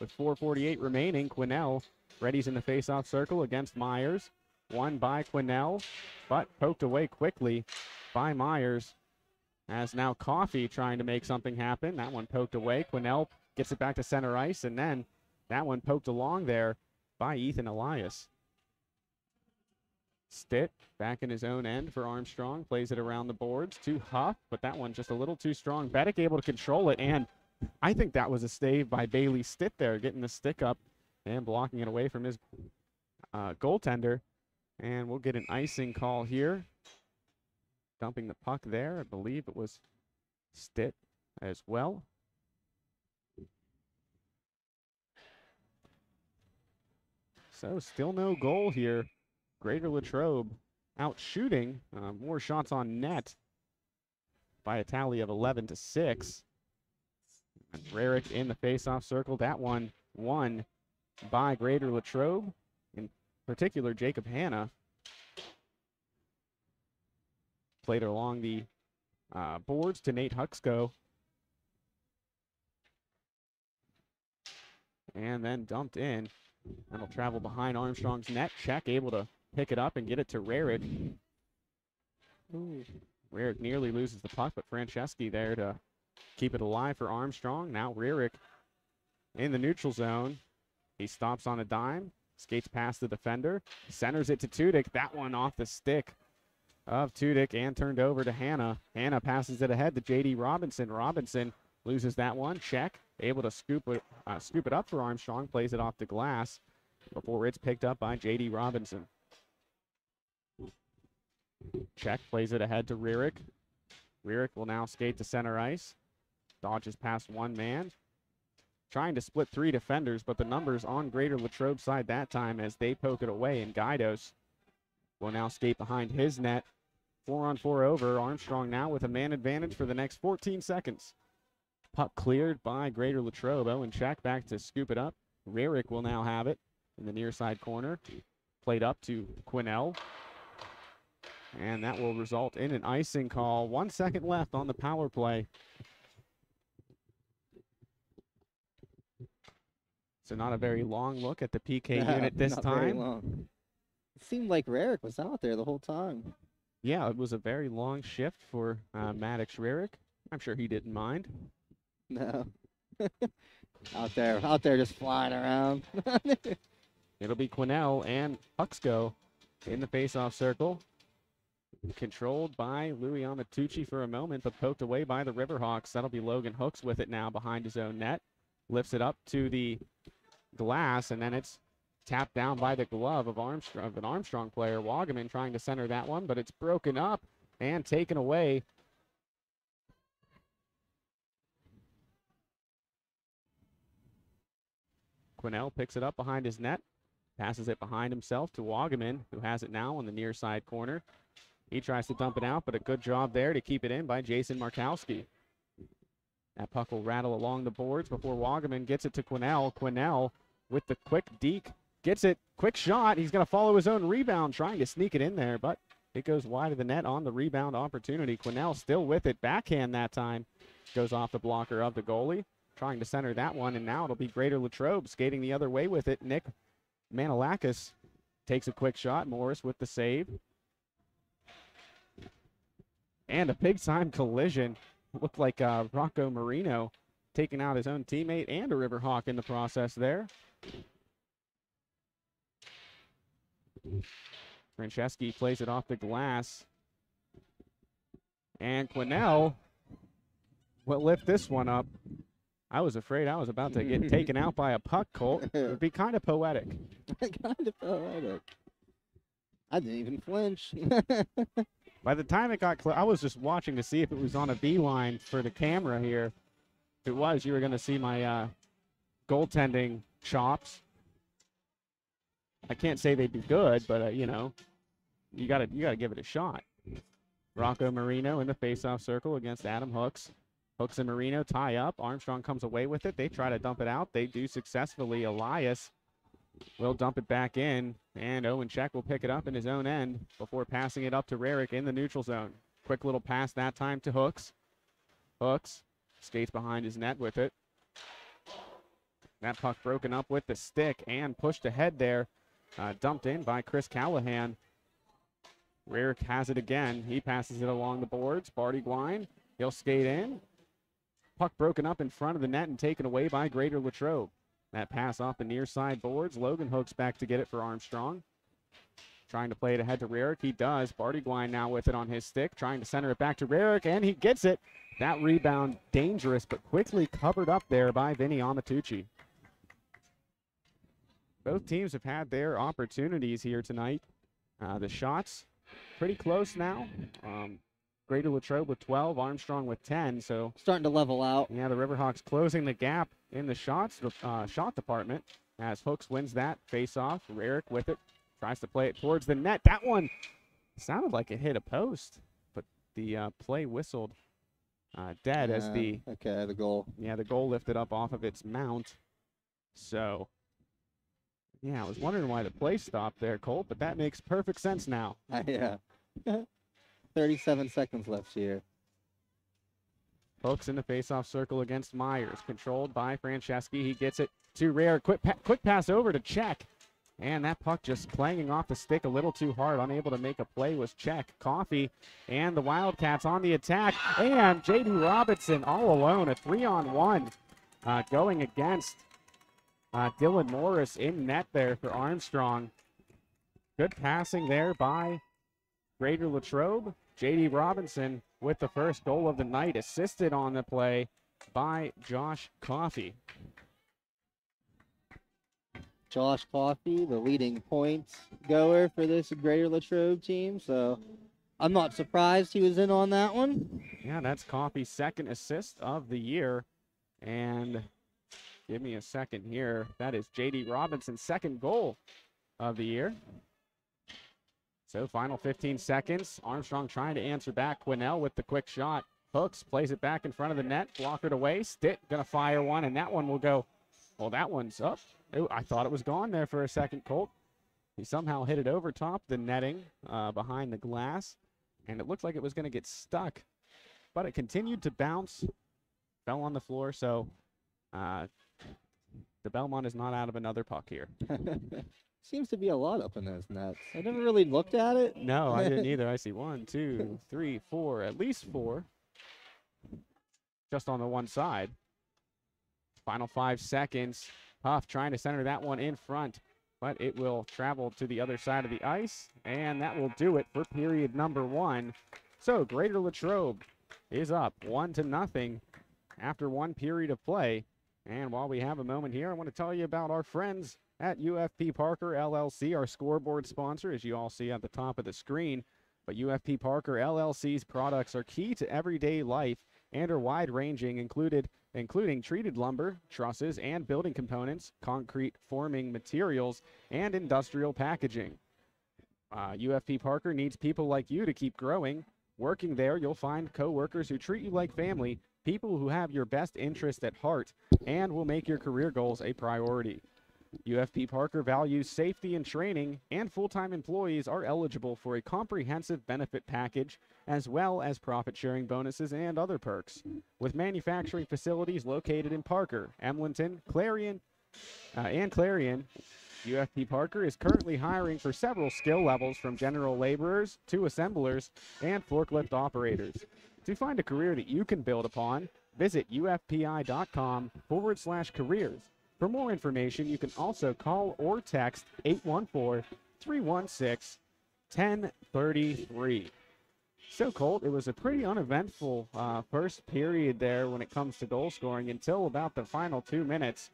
[SPEAKER 1] With 4:48 remaining, Quinnell readies in the face-off circle against Myers. Won by Quinnell, but poked away quickly by Myers. As now Coffey trying to make something happen. That one poked away. Quinnell gets it back to center ice, and then that one poked along there by Ethan Elias. Stitt back in his own end for Armstrong. Plays it around the boards to Huff, but that one just a little too strong. Betic able to control it, and I think that was a save by Bailey Stitt there, getting the stick up and blocking it away from his goaltender. And we'll get an icing call here. Dumping the puck there. I believe it was Stitt as well. So still no goal here. Greater Latrobe out shooting. More shots on net by a tally of 11-6. And Rarick in the face-off circle. That one won by Greater Latrobe. In particular, Jacob Hanna played along the boards to Nate Huxco. And then dumped in. That'll travel behind Armstrong's net. Check able to pick it up and get it to Rarick. Rarick nearly loses the puck, but Franceschi there to keep it alive for Armstrong. Now Rarick in the neutral zone. He stops on a dime, skates past the defender, centers it to Tudyk. That one off the stick of Tudyk and turned over to Hanna. Hanna passes it ahead to J.D. Robinson. Robinson loses that one. Check, able to scoop it up for Armstrong, plays it off the glass before it's picked up by J.D. Robinson. Check plays it ahead to Rarick. Rarick will now skate to center ice. Dodges past one man. Trying to split three defenders, but the numbers on Greater Latrobe side that time as they poke it away, and Guidos will now skate behind his net. 4-on-4 over. Armstrong now with a man advantage for the next 14 seconds. Puck cleared by Greater Latrobe. Owen Check back to scoop it up. Rarick will now have it in the near side corner. Played up to Quinnell. And that will result in an icing call. 1 second left on the power play. So not a very long look at the PK unit this
[SPEAKER 2] not
[SPEAKER 1] time.
[SPEAKER 2] Very long. It seemed like Rarick was out there the whole time.
[SPEAKER 1] Yeah, it was a very long shift for Maddox Rarick. I'm sure he didn't mind.
[SPEAKER 2] No. out there just flying around.
[SPEAKER 1] It'll be Quinnell and Huxco in the face-off circle. Controlled by Louis Amatucci for a moment, but poked away by the Riverhawks. That'll be Logan Hooks with it now behind his own net. Lifts it up to the glass, and then it's tapped down by the glove of an Armstrong player. Wagaman trying to center that one, but it's broken up and taken away. Quinnell picks it up behind his net, passes it behind himself to Wagaman, who has it now on the near side corner. He tries to dump it out, but a good job there to keep it in by Jason Markowski. That puck will rattle along the boards before Wagaman gets it to Quinnell. Quinnell with the quick deke, gets it, quick shot. He's going to follow his own rebound, trying to sneak it in there, but it goes wide of the net on the rebound opportunity. Quinnell still with it, backhand that time. Goes off the blocker of the goalie, trying to center that one, and now it'll be Greater Latrobe skating the other way with it. Nick Manalakis takes a quick shot. Morris with the save. And a big-time collision. Looked like Rocco Marino taking out his own teammate and a Riverhawk in the process there. Franceschi plays it off the glass. And Quinnell will lift this one up. I was afraid I was about to get taken out by a puck, Colt. It would be kind of poetic.
[SPEAKER 2] Kind of poetic. I didn't even flinch.
[SPEAKER 1] By the time it got close, I was just watching to see if it was on a beeline for the camera here. If it was, you were going to see my goaltending chops. I can't say they'd be good, but, you know, you gotta give it a shot. Rocco Marino in the faceoff circle against Adam Hooks. Hooks and Marino tie up. Armstrong comes away with it. They try to dump it out. They do successfully. Elias will dump it back in, and Owen Check will pick it up in his own end before passing it up to Rarick in the neutral zone. Quick little pass that time to Hooks. Hooks skates behind his net with it. That puck broken up with the stick and pushed ahead there. Dumped in by Chris Callahan. Rarick has it again. He passes it along the boards. Barty Gwine, he'll skate in. Puck broken up in front of the net and taken away by Greater Latrobe. That pass off the near side boards. Logan Hooks back to get it for Armstrong. Trying to play it ahead to Rarick. He does. Barty Gwine now with it on his stick. Trying to center it back to Rarick, and he gets it. That rebound dangerous, but quickly covered up there by Vinny Amatucci. Both teams have had their opportunities here tonight. The shots pretty close now. Greater Latrobe with 12, Armstrong with 10. So
[SPEAKER 2] starting to level out.
[SPEAKER 1] Yeah, the Riverhawks closing the gap in the shot department as Hooks wins that face-off. Rarick with it, tries to play it towards the net. That one sounded like it hit a post, but the play whistled dead as the
[SPEAKER 2] goal.
[SPEAKER 1] Yeah, the goal lifted up off of its mount. So yeah, I was wondering why the play stopped there, Colt, but that makes perfect sense now.
[SPEAKER 2] Yeah. 37 seconds left here.
[SPEAKER 1] Hooks in the faceoff circle against Myers. Controlled by Franceschi. He gets it to Rare. Quick pass over to Check. And that puck just clanging off the stick a little too hard. Unable to make a play was Check. Coffee and the Wildcats on the attack. And J.D. Robinson all alone. A 3-on-1 going against Dylan Morris in net there for Armstrong. Good passing there by Greater Latrobe. J.D. Robinson with the first goal of the night, assisted on the play by Josh Coffey.
[SPEAKER 2] Josh Coffey, the leading points goer for this Greater Latrobe team, so I'm not surprised he was in on that one.
[SPEAKER 1] Yeah, that's Coffey's second assist of the year. And give me a second here. That is J.D. Robinson's second goal of the year. So final 15 seconds. Armstrong trying to answer back. Quinnell with the quick shot. Hooks plays it back in front of the net. Blockered away. Stitt going to fire one, and that one will go. Well, that one's up. I thought it was gone there for a second, Colt. He somehow hit it over top the netting behind the glass, and it looked like it was going to get stuck. But it continued to bounce. Fell on the floor, so the Belmont is not out of another puck here.
[SPEAKER 2] Seems to be a lot up in those nets. I never really looked at it.
[SPEAKER 1] No, I didn't either. I see 1, 2, 3, 4, at least 4. Just on the one side. Final 5 seconds. Huff trying to center that one in front, but it will travel to the other side of the ice, and that will do it for period number 1. So Greater Latrobe is up 1-0 after 1 period of play. And while we have a moment here, I want to tell you about our friends at UFP Parker LLC, our scoreboard sponsor, as you all see at the top of the screen. But UFP Parker LLC's products are key to everyday life and are wide-ranging, including treated lumber, trusses, and building components, concrete forming materials, and industrial packaging. UFP Parker needs people like you to keep growing. Working there, you'll find co-workers who treat you like family, people who have your best interest at heart, and will make your career goals a priority. UFP Parker values safety and training, and full-time employees are eligible for a comprehensive benefit package, as well as profit-sharing bonuses and other perks. With manufacturing facilities located in Parker, Emlenton, Clarion, UFP Parker is currently hiring for several skill levels from general laborers to assemblers and forklift operators. To find a career that you can build upon, visit ufpi.com/careers. For more information, you can also call or text 814-316-1033. So, Colt, it was a pretty uneventful first period there when it comes to goal scoring until about the final 2 minutes,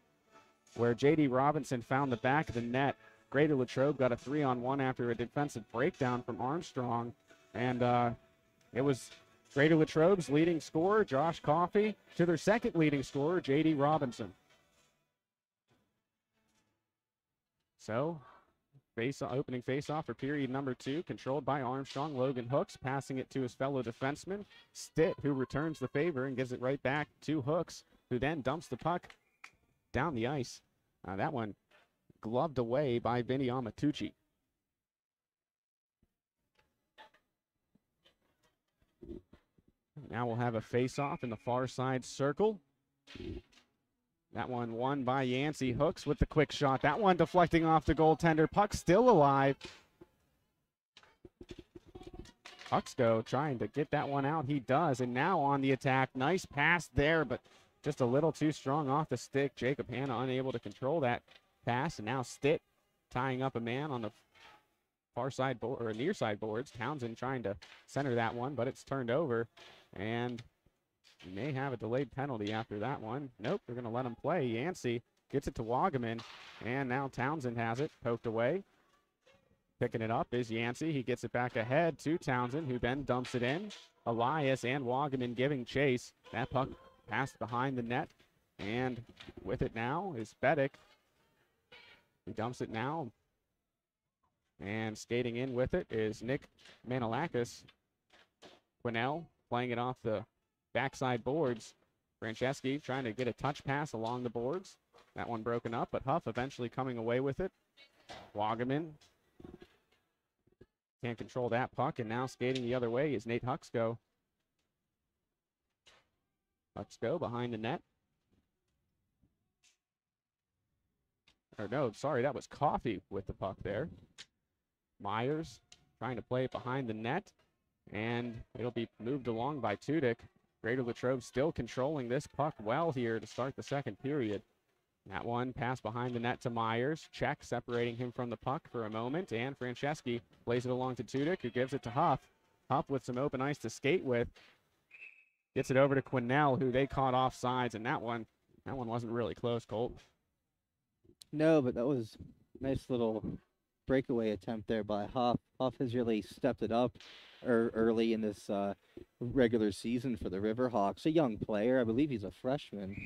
[SPEAKER 1] where J.D. Robinson found the back of the net. Greater Latrobe got a 3-on-1 after a defensive breakdown from Armstrong, and it was Greater Latrobe's leading scorer, Josh Coffey, to their second leading scorer, J.D. Robinson. So, Opening face-off for period number 2, controlled by Armstrong. Logan Hooks passing it to his fellow defenseman, Stitt, who returns the favor and gives it right back to Hooks, who then dumps the puck down the ice. That one gloved away by Vinny Amatucci. Now we'll have a face-off in the far side circle. That one won by Yancey. Hooks with the quick shot. That one deflecting off the goaltender. Puck still alive. Huxco trying to get that one out. He does. And now on the attack. Nice pass there, but just a little too strong off the stick. Jacob Hanna unable to control that pass. And now Stitt tying up a man on the far side or near side boards. Townsend trying to center that one, but it's turned over. And we may have a delayed penalty after that one. Nope, they're going to let him play. Yancey gets it to Wagaman, and now Townsend has it, poked away. Picking it up is Yancey. He gets it back ahead to Townsend, who then dumps it in. Elias and Wagaman giving chase. That puck passed behind the net, and with it now is Bedek. He dumps it now, and skating in with it is Nick Manolakis. Quinnell playing it off the backside boards. Franceschi trying to get a touch pass along the boards. That one broken up, but Huff eventually coming away with it. Wagaman can't control that puck, and now skating the other way is Nate Huxco. Huxco behind the net. Or no, sorry, that was Coffey with the puck there. Myers trying to play it behind the net, and it'll be moved along by Tudyk. Greater Latrobe still controlling this puck well here to start the second period. That one passed behind the net to Myers. Check separating him from the puck for a moment, and Franceschi plays it along to Tudyk, who gives it to Huff. Huff with some open ice to skate with. Gets it over to Quinnell, who they caught off sides, and that one wasn't really close, Colt.
[SPEAKER 2] No, but that was a nice little breakaway attempt there by Huff. Huff has really stepped it up early in this regular season for the Riverhawks. A young player. I believe he's a freshman.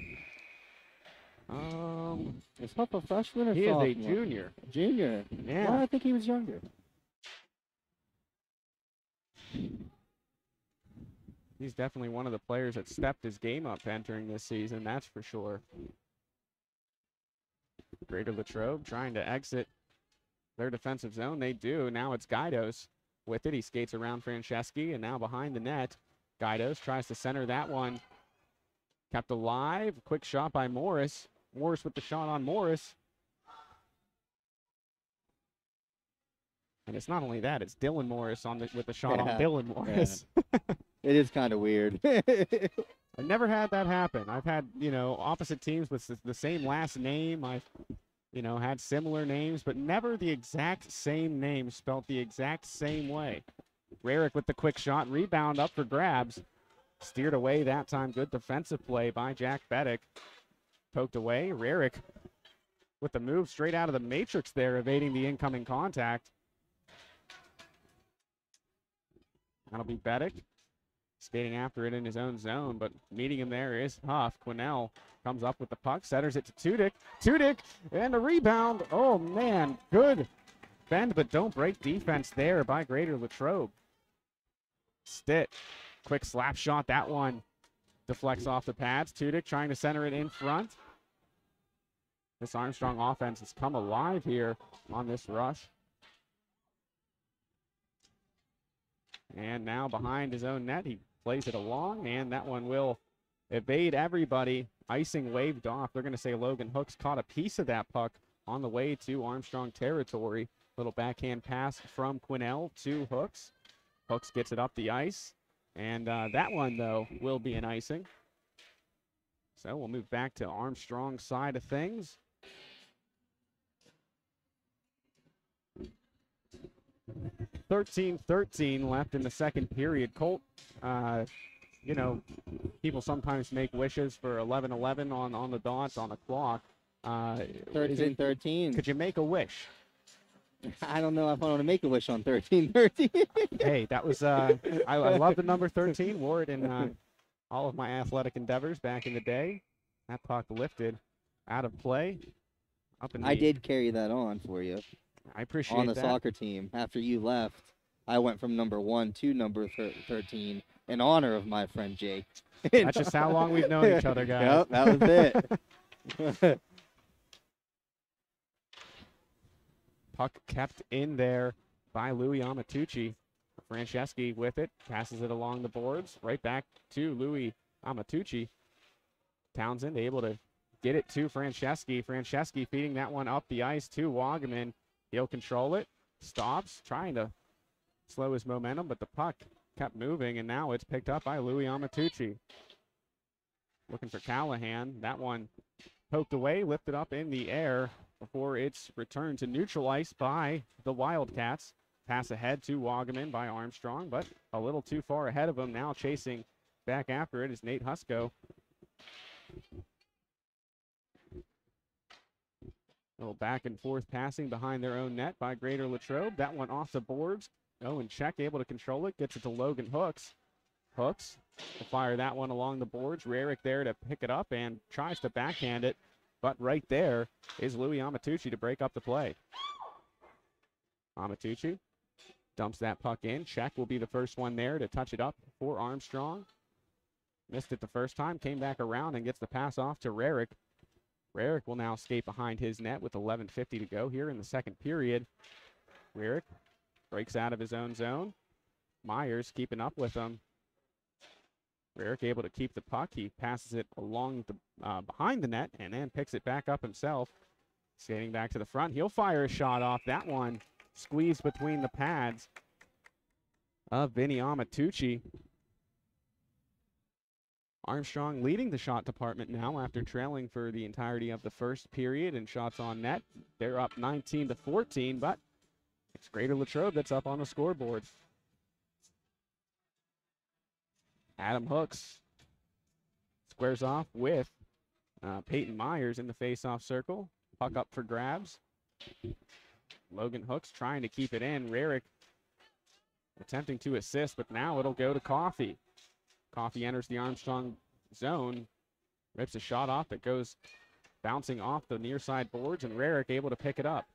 [SPEAKER 2] Is Huff a freshman or sophomore?
[SPEAKER 1] He is a junior.
[SPEAKER 2] Junior?
[SPEAKER 1] Yeah.
[SPEAKER 2] Well, I think he was younger.
[SPEAKER 1] He's definitely one of the players that stepped his game up entering this season, that's for sure. Greater Latrobe trying to exit their defensive zone. They do. Now it's Guidos with it. He skates around Franceschi, and now behind the net, Guidos tries to center that one. Kept alive. Quick shot by Morris. Morris with the shot on Morris. And it's not only that, it's Dylan Morris with the shot on Dylan Morris.
[SPEAKER 2] Yeah. It is kind of weird.
[SPEAKER 1] I've never had that happen. I've had, opposite teams with the same last name. I've, had similar names, but never the exact same name spelled the exact same way. Rarick with the quick shot. Rebound up for grabs. Steered away that time. Good defensive play by Jack Bedek. Poked away. Rarick with the move straight out of the matrix there, evading the incoming contact. That'll be Bedek. Skating after it in his own zone, but meeting him there is Huff. Quinnell comes up with the puck, centers it to Tudyk. Tudyk, and a rebound. Oh, man, good bend, but don't break defense there by Greater Latrobe. Stitt, quick slap shot. That one deflects off the pads. Tudyk trying to center it in front. This Armstrong offense has come alive here on this rush. And now behind his own net, he plays it along, and that one will evade everybody. Icing waved off. They're going to say Logan Hooks caught a piece of that puck on the way to Armstrong territory. Little backhand pass from Quinnell to Hooks. Hooks gets it up the ice, and that one, though, will be an icing. So we'll move back to Armstrong's side of things. .13 left in the second period. Colt, people sometimes make wishes for 11-11 on the dot, on the clock.
[SPEAKER 2] 13-13.
[SPEAKER 1] Could you make a wish?
[SPEAKER 2] I don't know if I want to make a wish on 13-13.
[SPEAKER 1] Hey, that was, I love the number 13. Wore it in all of my athletic endeavors back in the day. That puck lifted out of play.
[SPEAKER 2] I did carry that on for you.
[SPEAKER 1] I appreciate
[SPEAKER 2] on the
[SPEAKER 1] that.
[SPEAKER 2] soccer team. After you left, I went from number 1 to number 13 in honor of my friend Jake.
[SPEAKER 1] That's just how long we've known each other, guys.
[SPEAKER 2] Yep, that was it.
[SPEAKER 1] Puck kept in there by Louis Amatucci. Franceschi with it, passes it along the boards, right back to Louis Amatucci. Townsend able to get it to Franceschi. Franceschi feeding that one up the ice to Wagaman. He'll control it, stops, trying to slow his momentum, but the puck kept moving, and now it's picked up by Louis Amatucci. Looking for Callahan. That one poked away, lifted up in the air before it's returned to neutral ice by the Wildcats. Pass ahead to Wagaman by Armstrong, but a little too far ahead of him. Now chasing back after it is Nate Husko. A little back and forth passing behind their own net by Greater Latrobe. That one off the boards. Owen Check able to control it. Gets it to Logan Hooks. Hooks to fire that one along the boards. Rarick there to pick it up and tries to backhand it. But right there is Louis Amatucci to break up the play. Amatucci dumps that puck in. Check will be the first one there to touch it up for Armstrong. Missed it the first time, came back around and gets the pass off to Rarick. Rarick will now skate behind his net with 11:50 to go here in the second period. Rarick breaks out of his own zone. Myers keeping up with him. Rarick able to keep the puck. He passes it along the behind the net and then picks it back up himself. Skating back to the front. He'll fire a shot off. That one squeezed between the pads of Vinny Amatucci. Armstrong leading the shot department now after trailing for the entirety of the first period in shots on net. They're up 19-14, but it's Greater Latrobe that's up on the scoreboard. Adam Hooks squares off with Peyton Myers in the face-off circle. Puck up for grabs. Logan Hooks trying to keep it in. Rarick attempting to assist, but now it'll go to Coffey. Coffey enters the Armstrong zone, rips a shot off that goes bouncing off the near side boards, and Rarick able to pick it up.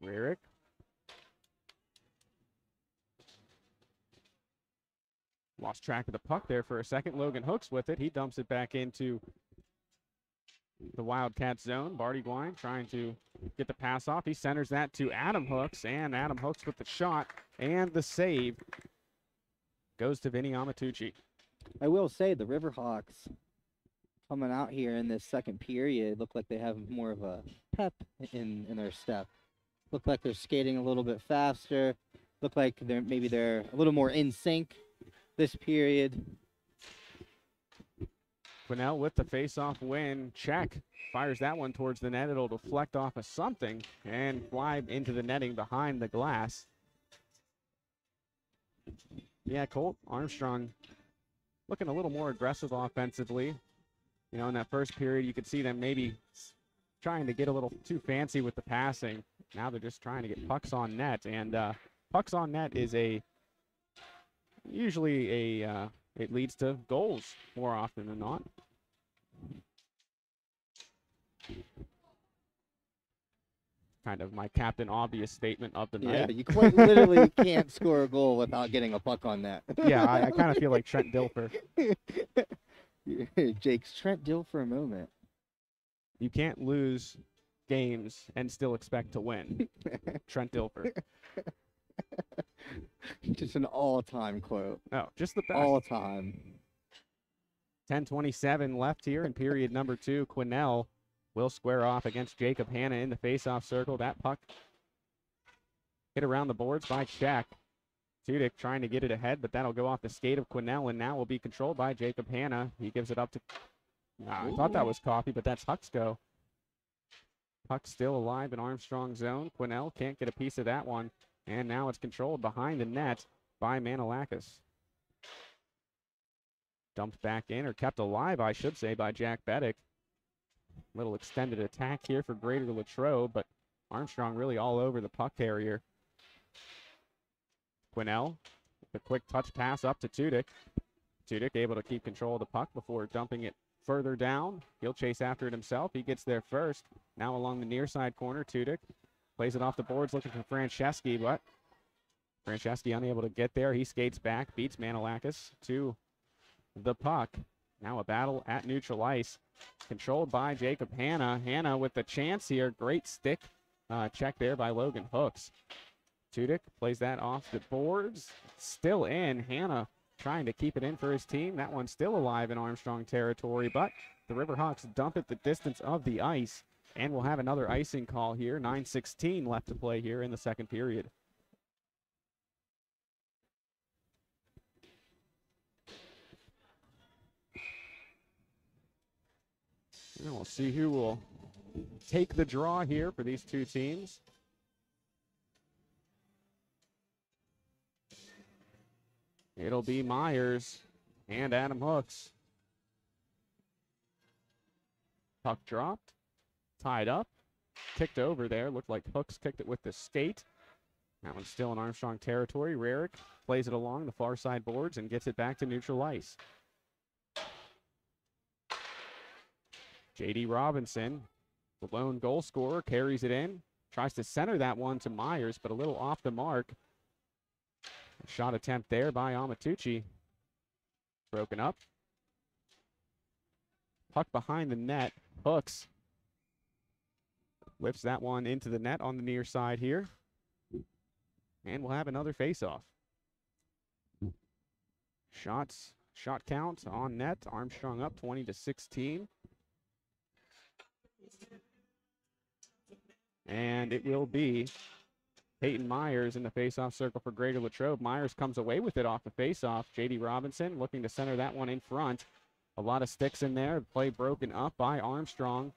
[SPEAKER 1] Rarick lost track of the puck there for a second. Logan Hooks with it. He dumps it back into the Wildcats zone. Barty Gwine trying to get the pass off. He centers that to Adam Hooks, and Adam Hooks with the shot and the save goes to Vinny Amatucci.
[SPEAKER 2] I will say the Riverhawks coming out here in this second period look like they have more of a pep in their step. Look like they're skating a little bit faster. Look like they're a little more in sync this period.
[SPEAKER 1] Quinnell with the face-off win. Check fires that one towards the net. It'll deflect off of something and fly into the netting behind the glass. Yeah, Colt Armstrong looking a little more aggressive offensively. You know, in that first period, you could see them maybe trying to get a little too fancy with the passing. Now they're just trying to get pucks on net, and pucks on net is usually it leads to goals more often than not. Kind of my Captain Obvious statement of the
[SPEAKER 2] Yeah,
[SPEAKER 1] night.
[SPEAKER 2] you quite literally can't score a goal without getting a puck on net.
[SPEAKER 1] Yeah, I kind of feel like Trent Dilfer.
[SPEAKER 2] Jake's Trent Dilfer moment.
[SPEAKER 1] You can't lose games and still expect to win. Trent Dilfer.
[SPEAKER 2] Just an all-time quote.
[SPEAKER 1] Oh, just the best.
[SPEAKER 2] All time.
[SPEAKER 1] 10:27 left here in period number 2. Quinnell will square off against Jacob Hanna in the face-off circle. That puck hit around the boards by Shaq. Tudyk trying to get it ahead, but that'll go off the skate of Quinnell and now will be controlled by Jacob Hanna. He gives it up to... I thought that was Coffey, but that's Huxco. Puck still alive in Armstrong zone. Quinnell can't get a piece of that one. And now it's controlled behind the net by Manilakis. Dumped back in, or kept alive, I should say, by Jack Beddick. Little extended attack here for Greater Latrobe, but Armstrong really all over the puck carrier. Quinnell, the quick touch pass up to Tudyk. Tudyk able to keep control of the puck before dumping it further down. He'll chase after it himself. He gets there first. Now along the near side corner, Tudyk plays it off the boards looking for Franceschi, but Franceschi unable to get there. He skates back, beats Manolakis to the puck. Now a battle at neutral ice, controlled by Jacob Hanna. Hanna with the chance here. Great stick check there by Logan Hooks. Tudyk plays that off the boards. Still in. Hanna trying to keep it in for his team. That one's still alive in Armstrong territory, but the Riverhawks dump it the distance of the ice, and we'll have another icing call here. 9:16 left to play here in the second period. And we'll see who will take the draw here for these two teams. It'll be Myers and Adam Hooks. Puck dropped, tied up, kicked over there. Looked like Hooks kicked it with the skate. That one's still in Armstrong territory. Rarick plays it along the far side boards and gets it back to neutral ice. J.D. Robinson, the lone goal scorer, carries it in. Tries to center that one to Myers, but a little off the mark. A shot attempt there by Amatucci. Broken up. Puck behind the net. Hooks lifts that one into the net on the near side here. And we'll have another face-off. Shot count on net. Armstrong up 20-16. And it will be Peyton Myers in the face-off circle for Greater Latrobe. Myers comes away with it off the face-off. J.D. Robinson looking to center that one in front. A lot of sticks in there. Play broken up by Armstrong.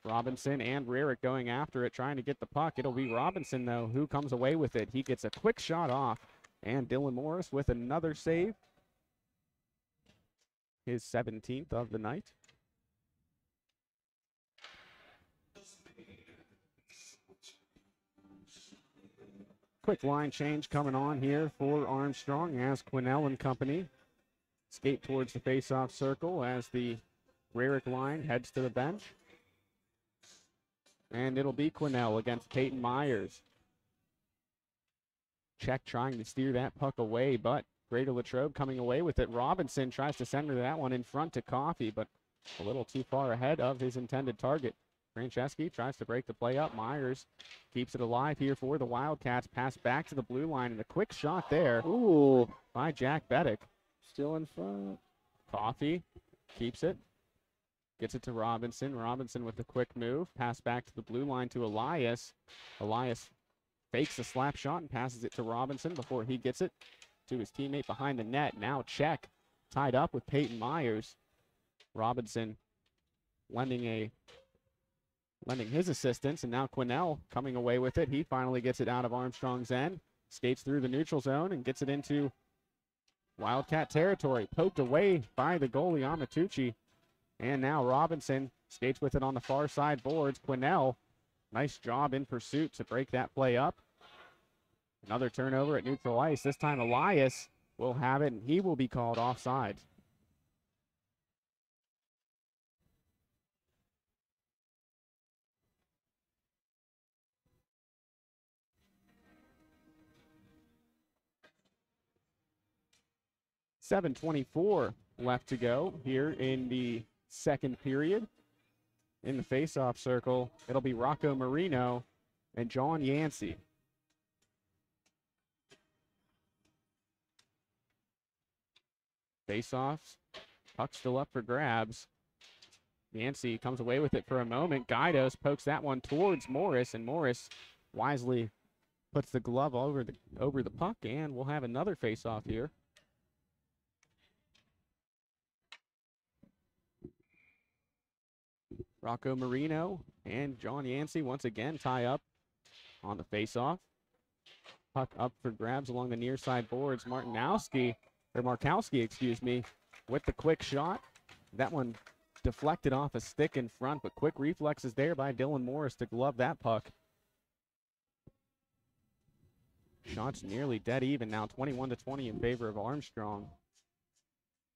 [SPEAKER 1] Robinson and Rarick going after it, trying to get the puck. It'll be Robinson, though, who comes away with it. He gets a quick shot off. And Dylan Morris with another save. His 17th of the night. Quick line change coming on here for Armstrong as Quinnell and company skate towards the face-off circle as the Rarick line heads to the bench. And it'll be Quinnell against Peyton Myers. Check trying to steer that puck away, but Greater Latrobe coming away with it. Robinson tries to center that one in front to Coffey, but a little too far ahead of his intended target. Franceschi tries to break the play up. Myers keeps it alive here for the Wildcats. Pass back to the blue line, and a quick shot there.
[SPEAKER 2] Ooh,
[SPEAKER 1] by Jack Beddick.
[SPEAKER 2] Still in front.
[SPEAKER 1] Coffey keeps it. Gets it to Robinson. Robinson with the quick move. Pass back to the blue line to Elias. Elias fakes a slap shot and passes it to Robinson before he gets it to his teammate behind the net. Now Check tied up with Peyton Myers. Robinson lending his assistance, and now Quinnell coming away with it. He finally gets it out of Armstrong's end, skates through the neutral zone, and gets it into Wildcat territory. Poked away by the goalie, Amatucci. And now Robinson skates with it on the far side boards. Quinnell, nice job in pursuit to break that play up. Another turnover at neutral ice. This time Elias will have it, and he will be called offside. .7:24 left to go here in the second period. In the face-off circle, it'll be Rocco Marino and John Yancey. Face-offs, puck still up for grabs. Yancey comes away with it for a moment. Guidos pokes that one towards Morris, and Morris wisely puts the glove over the puck, and we'll have another face-off here. Rocco Marino and John Yancey once again tie up on the face-off. Puck up for grabs along the near side boards. Markowski, with the quick shot. That one deflected off a stick in front, but quick reflexes there by Dylan Morris to glove that puck. Shots nearly dead even now, 21-20 in favor of Armstrong.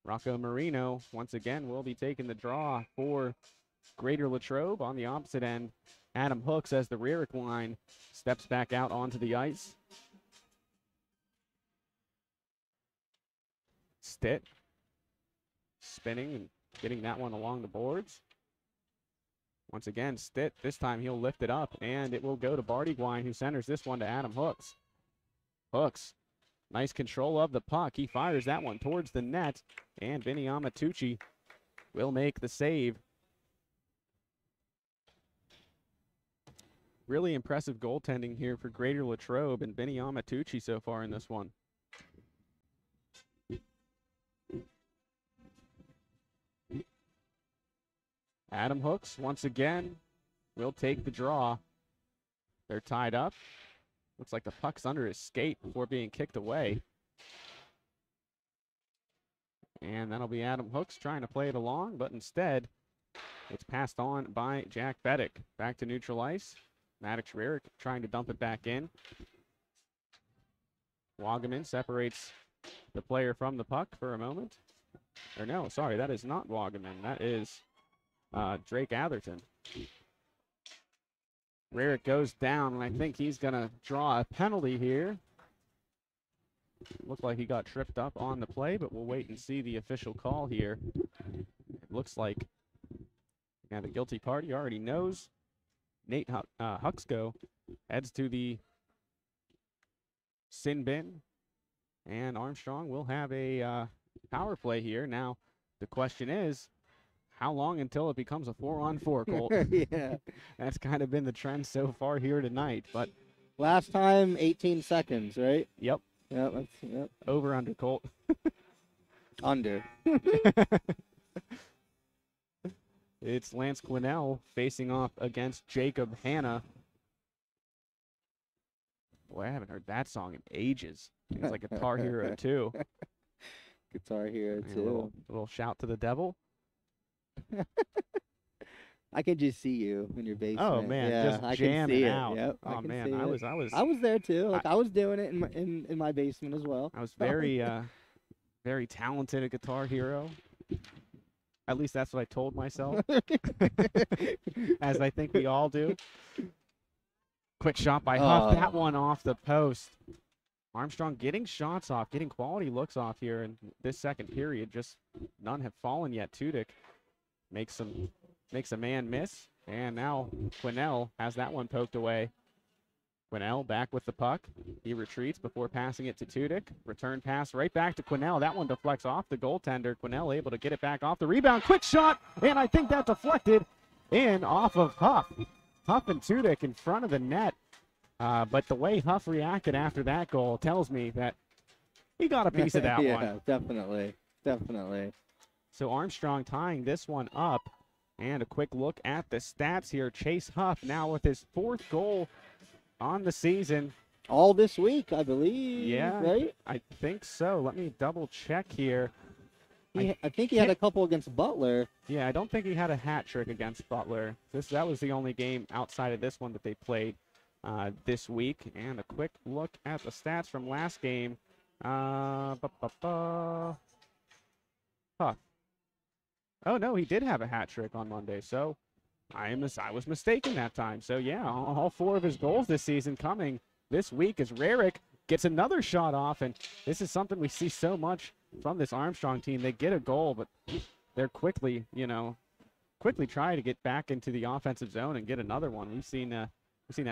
[SPEAKER 1] Rocco Marino, once again, will be taking the draw for Greater Latrobe. On the opposite end, Adam Hooks, as the Rarick line steps back out onto the ice. Stitt spinning and getting that one along the boards. Once again, Stitt, this time he'll lift it up, and it will go to Bartygwine, who centers this one to Adam Hooks. Hooks, nice control of the puck. He fires that one towards the net, and Vinny Amatucci will make the save. Really impressive goaltending here for Greater Latrobe and Vinny Amatucci so far in this one. Adam Hooks, once again, will take the draw. They're tied up. Looks like the puck's under his skate before being kicked away. And that'll be Adam Hooks trying to play it along, but instead, it's passed on by Jack Beddick. Back to neutral ice. Maddox Rarick trying to dump it back in. Wagaman separates the player from the puck for a moment. Or no, sorry, that is not Wagaman. That is Drake Atherton. Rarick goes down, and I think he's going to draw a penalty here. Looked like he got tripped up on the play, but we'll wait and see the official call here. It looks like the guilty party already knows. Nate Huxco heads to the sin bin, and Armstrong will have a power play here. Now, the question is, how long until it becomes a 4-on-4, Colt?
[SPEAKER 2] Yeah.
[SPEAKER 1] That's kind of been the trend so far here tonight. But
[SPEAKER 2] last time, 18 seconds, right?
[SPEAKER 1] Yep.
[SPEAKER 2] Yep.
[SPEAKER 1] Over under, Colt.
[SPEAKER 2] Under.
[SPEAKER 1] It's Lance Quinnell facing off against Jacob Hanna. Boy, I haven't heard that song in ages. It's like Guitar Hero 2.
[SPEAKER 2] Guitar Hero 2.
[SPEAKER 1] A little shout to the devil.
[SPEAKER 2] I can just see you in your basement.
[SPEAKER 1] Oh man,
[SPEAKER 2] yeah,
[SPEAKER 1] just
[SPEAKER 2] I
[SPEAKER 1] jamming
[SPEAKER 2] can see
[SPEAKER 1] out.
[SPEAKER 2] It. Yep,
[SPEAKER 1] oh man,
[SPEAKER 2] see
[SPEAKER 1] I
[SPEAKER 2] was there too. Like I was doing it in my basement as well.
[SPEAKER 1] I was very very talented at Guitar Hero. At least that's what I told myself. As I think we all do. Quick shot by Huff. That one off the post. Armstrong getting shots off, getting quality looks off here in this second period. Just none have fallen yet. Tudyk makes a man miss, and now Quinnell has that one poked away. Quinnell back with the puck. He retreats before passing it to Tudyk. Return pass right back to Quinnell. That one deflects off the goaltender. Quinnell able to get it back off the rebound. Quick shot, and I think that deflected in off of Huff. Huff and Tudyk in front of the net. But the way Huff reacted after that goal tells me that he got a piece of that one.
[SPEAKER 2] Yeah, definitely.
[SPEAKER 1] So Armstrong tying this one up. And a quick look at the stats here. Chase Huff now with his 4th goal on the season.
[SPEAKER 2] All this week, I believe.
[SPEAKER 1] Yeah,
[SPEAKER 2] right?
[SPEAKER 1] I think so. Let me double check here.
[SPEAKER 2] I think he had a couple against Butler.
[SPEAKER 1] Yeah, I don't think he had a hat trick against Butler. That was the only game outside of this one that they played this week. And a quick look at the stats from last game. Huff. Oh, no, he did have a hat trick on Monday, so I was mistaken that time. So, yeah, all 4 of his goals this season coming this week as Rarick gets another shot off, and this is something we see so much from this Armstrong team. They get a goal, but they're quickly try to get back into the offensive zone and get another one. We've seen that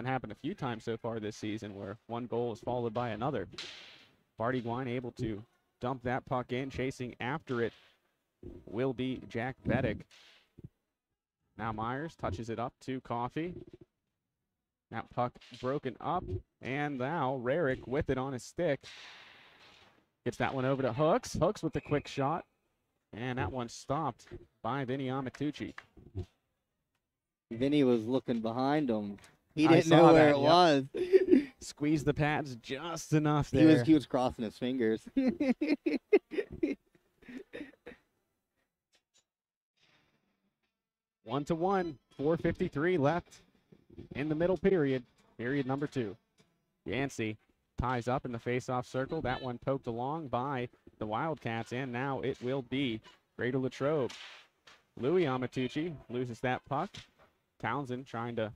[SPEAKER 1] happen a few times so far this season where one goal is followed by another. Bartygwine able to dump that puck in, chasing after it will be Jack Beddick. Now Myers touches it up to Coffey. That puck broken up, and now Rarick with it on his stick. Gets that one over to Hooks. Hooks with the quick shot, and that one stopped by Vinny Amatucci.
[SPEAKER 2] Vinny was looking behind him. He didn't know where it was.
[SPEAKER 1] Squeezed the pads just enough there.
[SPEAKER 2] He was crossing his fingers.
[SPEAKER 1] 1-1, 4:53 left in the middle period number 2. Yancey ties up in the face-off circle. That one poked along by the Wildcats, and now it will be Greater Latrobe. Louis Amatucci loses that puck. Townsend trying to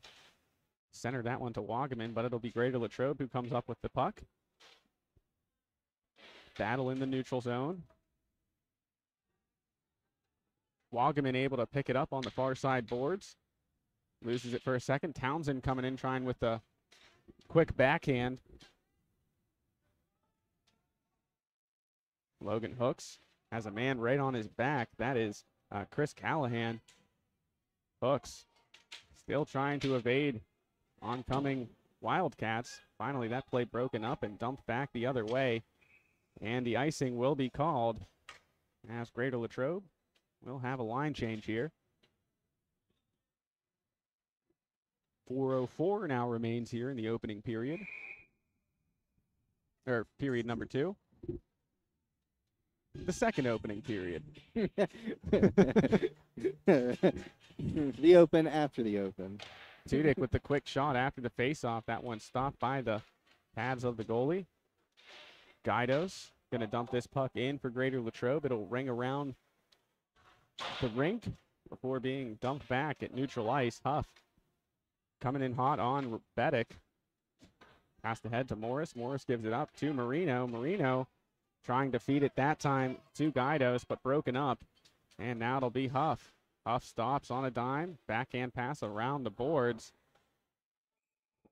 [SPEAKER 1] center that one to Wagaman, but it'll be Greater Latrobe who comes up with the puck. Battle in the neutral zone. Wagaman able to pick it up on the far side boards. Loses it for a second. Townsend coming in trying with the quick backhand. Logan Hooks has a man right on his back. That is Chris Callahan. Hooks still trying to evade oncoming Wildcats. Finally, that play broken up and dumped back the other way. And the icing will be called as Greater Latrobe will have a line change here. 4:04 now remains here in the opening period. Or period number 2. The second opening period.
[SPEAKER 2] The open after the open.
[SPEAKER 1] Tudyk with the quick shot after the faceoff. That one stopped by the pads of the goalie. Guidos going to dump this puck in for Greater Latrobe. It'll ring around the rink before being dumped back at neutral ice. Huff coming in hot on Beddick. Pass ahead to Morris. Morris gives it up to Marino. Marino trying to feed it that time to Guidos, but broken up. And now it'll be Huff. Huff stops on a dime. Backhand pass around the boards.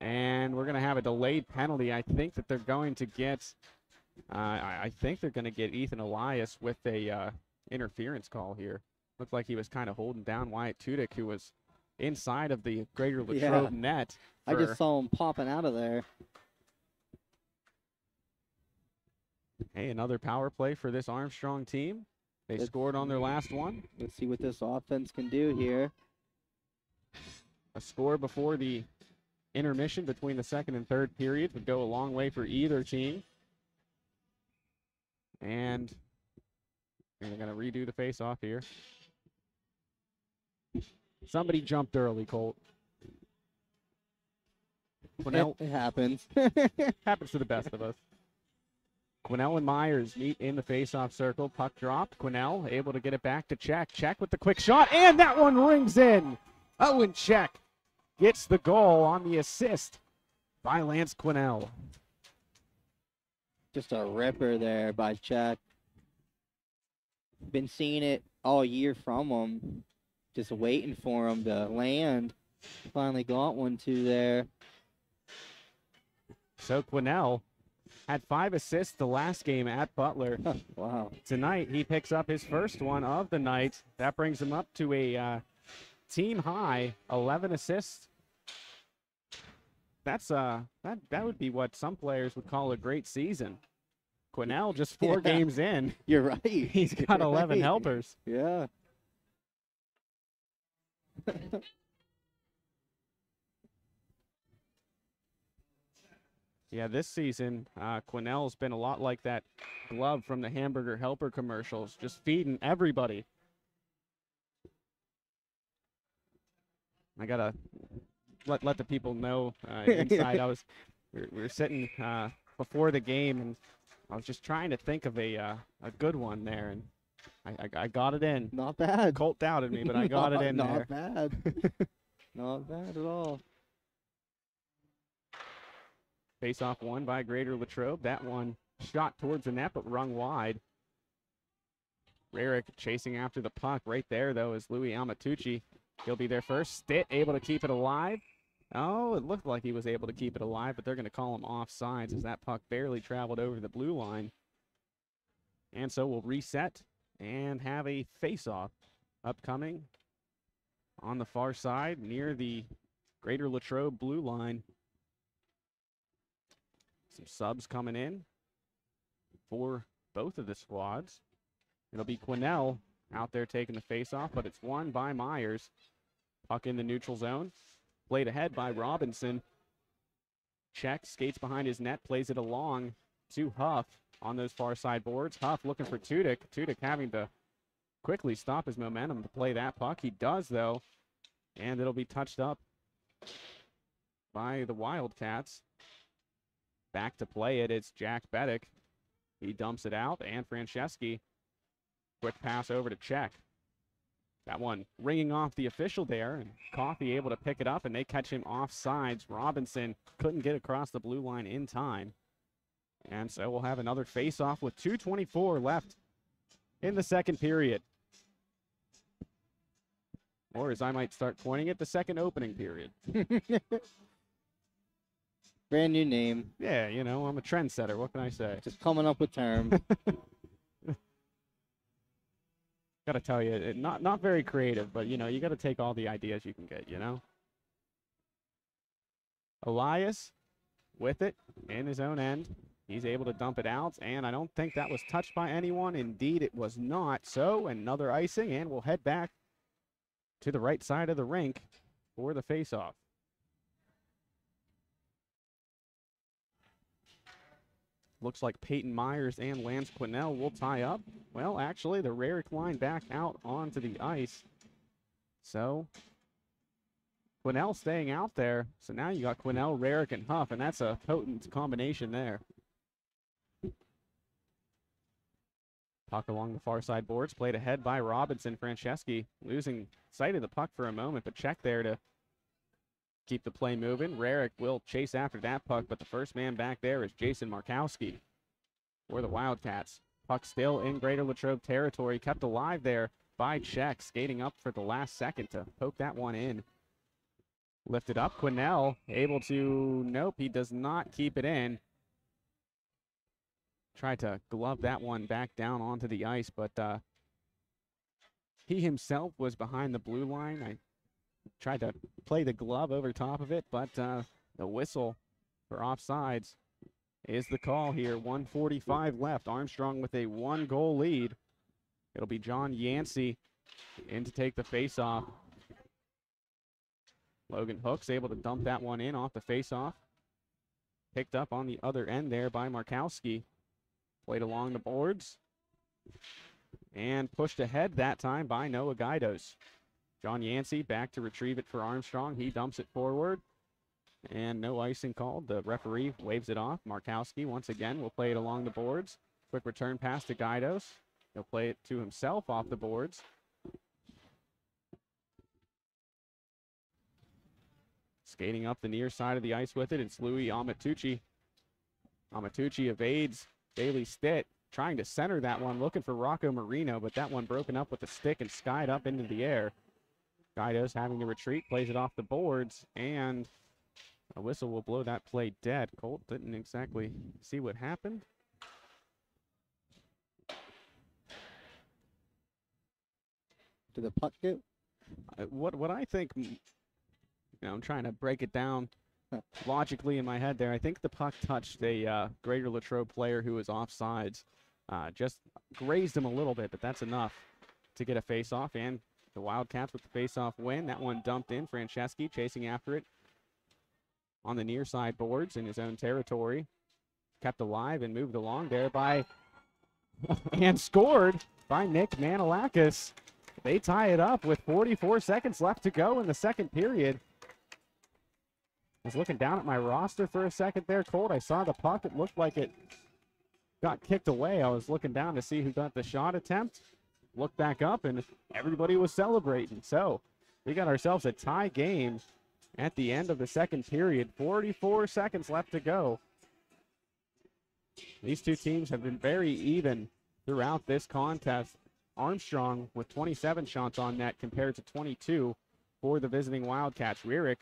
[SPEAKER 1] And we're going to have a delayed penalty. I think that they're going to get Ethan Elias with a interference call here. Looked like he was kind of holding down Wyatt Tudyk, who was inside of the Greater Latrobe net.
[SPEAKER 2] I just saw him popping out of there.
[SPEAKER 1] Hey, another power play for this Armstrong team. They scored on their last one.
[SPEAKER 2] Let's see what this offense can do here.
[SPEAKER 1] A score before the intermission between the second and third periods would go a long way for either team. And they're going to redo the face-off here. Somebody jumped early, Colt. Quinnell,
[SPEAKER 2] It happens.
[SPEAKER 1] happens to the best of us. Quinnell and Myers meet in the face-off circle. Puck dropped. Quinnell able to get it back to Czech. Czech with the quick shot, and that one rings in. Owen Czech gets the goal on the assist by Lance Quinnell.
[SPEAKER 2] Just a ripper there by Czech. Been seeing it all year from him. Just waiting for him to land. Finally got one, too, there.
[SPEAKER 1] So Quinnell had 5 assists the last game at Butler.
[SPEAKER 2] Wow.
[SPEAKER 1] Tonight, he picks up his first one of the night. That brings him up to a team high 11 assists. That's that would be what some players would call a great season. Quinnell just 4 games in.
[SPEAKER 2] You're right.
[SPEAKER 1] He's got 11 helpers.
[SPEAKER 2] Yeah.
[SPEAKER 1] Yeah, this season, Quinnell's been a lot like that glove from the Hamburger Helper commercials, just feeding everybody. I gotta let the people know inside. We were sitting before the game, and I was just trying to think of a good one there, and I got it in.
[SPEAKER 2] Not bad.
[SPEAKER 1] Colt doubted me, but I got it in there.
[SPEAKER 2] Not bad. Not bad at all.
[SPEAKER 1] Face-off won by Greater Latrobe. That one shot towards the net, but rung wide. Rarick chasing after the puck. Right there, though, is Louis Amatucci. He'll be there first. Stitt able to keep it alive. Oh, it looked like he was able to keep it alive, but they're going to call him offsides as that puck barely traveled over the blue line. And so we'll reset and have a face-off upcoming on the far side near the Greater Latrobe blue line. Some subs coming in for both of the squads. It'll be Quinnell out there taking the face-off, but it's won by Myers. Puck in the neutral zone. Played ahead by Robinson. Check, skates behind his net, plays it along to Huff on those far side boards. Huff looking for Tudyk. Tudyk having to quickly stop his momentum to play that puck. He does, though, and it'll be touched up by the Wildcats. Back to play it, it's Jack Beddick. He dumps it out, and Franceschi, quick pass over to Czech. That one ringing off the official there, and Coffey able to pick it up, and they catch him off sides. Robinson couldn't get across the blue line in time. And so we'll have another face-off with 2:24 left in the second period. Or as I might start pointing it, the second opening period.
[SPEAKER 2] Brand new name.
[SPEAKER 1] Yeah, you know, I'm a trendsetter. What can I say?
[SPEAKER 2] Just coming up with terms.
[SPEAKER 1] Got to tell you, not very creative, but, you know, you got to take all the ideas you can get, you know? Elias with it in his own end. He's able to dump it out, and I don't think that was touched by anyone. Indeed, it was not. So another icing, and we'll head back to the right side of the rink for the faceoff. Looks like Peyton Myers and Lance Quinnell will tie up. Well, actually, the Rarick line back out onto the ice. So Quinnell staying out there. So now you got Quinnell, Rarick, and Huff, and that's a potent combination there. Puck along the far side boards, played ahead by Robinson. Franceschi losing sight of the puck for a moment, but check there to keep the play moving. Rarick will chase after that puck, but the first man back there is Jason Markowski for the Wildcats. Puck still in Greater Latrobe territory, kept alive there by Czech, skating up for the last second to poke that one in. Lifted up, Quinnell able to, nope, he does not keep it in. Tried to glove that one back down onto the ice, but he himself was behind the blue line. I tried to play the glove over top of it, but the whistle for offsides is the call here. 1:45 left. Armstrong with a 1-goal lead. It'll be John Yancey in to take the faceoff. Logan Hooks able to dump that one in off the faceoff. Picked up on the other end there by Markowski. Played along the boards. And pushed ahead that time by Noah Guidos. John Yancey back to retrieve it for Armstrong. He dumps it forward. And no icing called. The referee waves it off. Markowski once again will play it along the boards. Quick return pass to Guidos. He'll play it to himself off the boards. Skating up the near side of the ice with it, it's Louis Amatucci. Amatucci evades Bailey Stitt, trying to center that one, looking for Rocco Marino, but that one broken up with the stick and skied up into the air. Guidos having to retreat, plays it off the boards, and a whistle will blow that play dead. Colt didn't exactly see what happened.
[SPEAKER 2] Did the puck do?
[SPEAKER 1] What I think, you know, I'm trying to break it down logically in my head there. I think the puck touched a Greater Latrobe player who was offsides. Just grazed him a little bit, but that's enough to get a face-off, and the Wildcats with the face-off win. That one dumped in. Franceschi chasing after it on the near side boards in his own territory. Kept alive and moved along there by and scored by Nick Manilakis. They tie it up with 44 seconds left to go in the second period. I was looking down at my roster for a second there, Colt. I saw the puck. It looked like it got kicked away. I was looking down to see who got the shot attempt. Looked back up, and everybody was celebrating. So we got ourselves a tie game at the end of the second period. 44 seconds left to go. These two teams have been very even throughout this contest. Armstrong with 27 shots on net compared to 22 for the visiting Wildcats. Rarick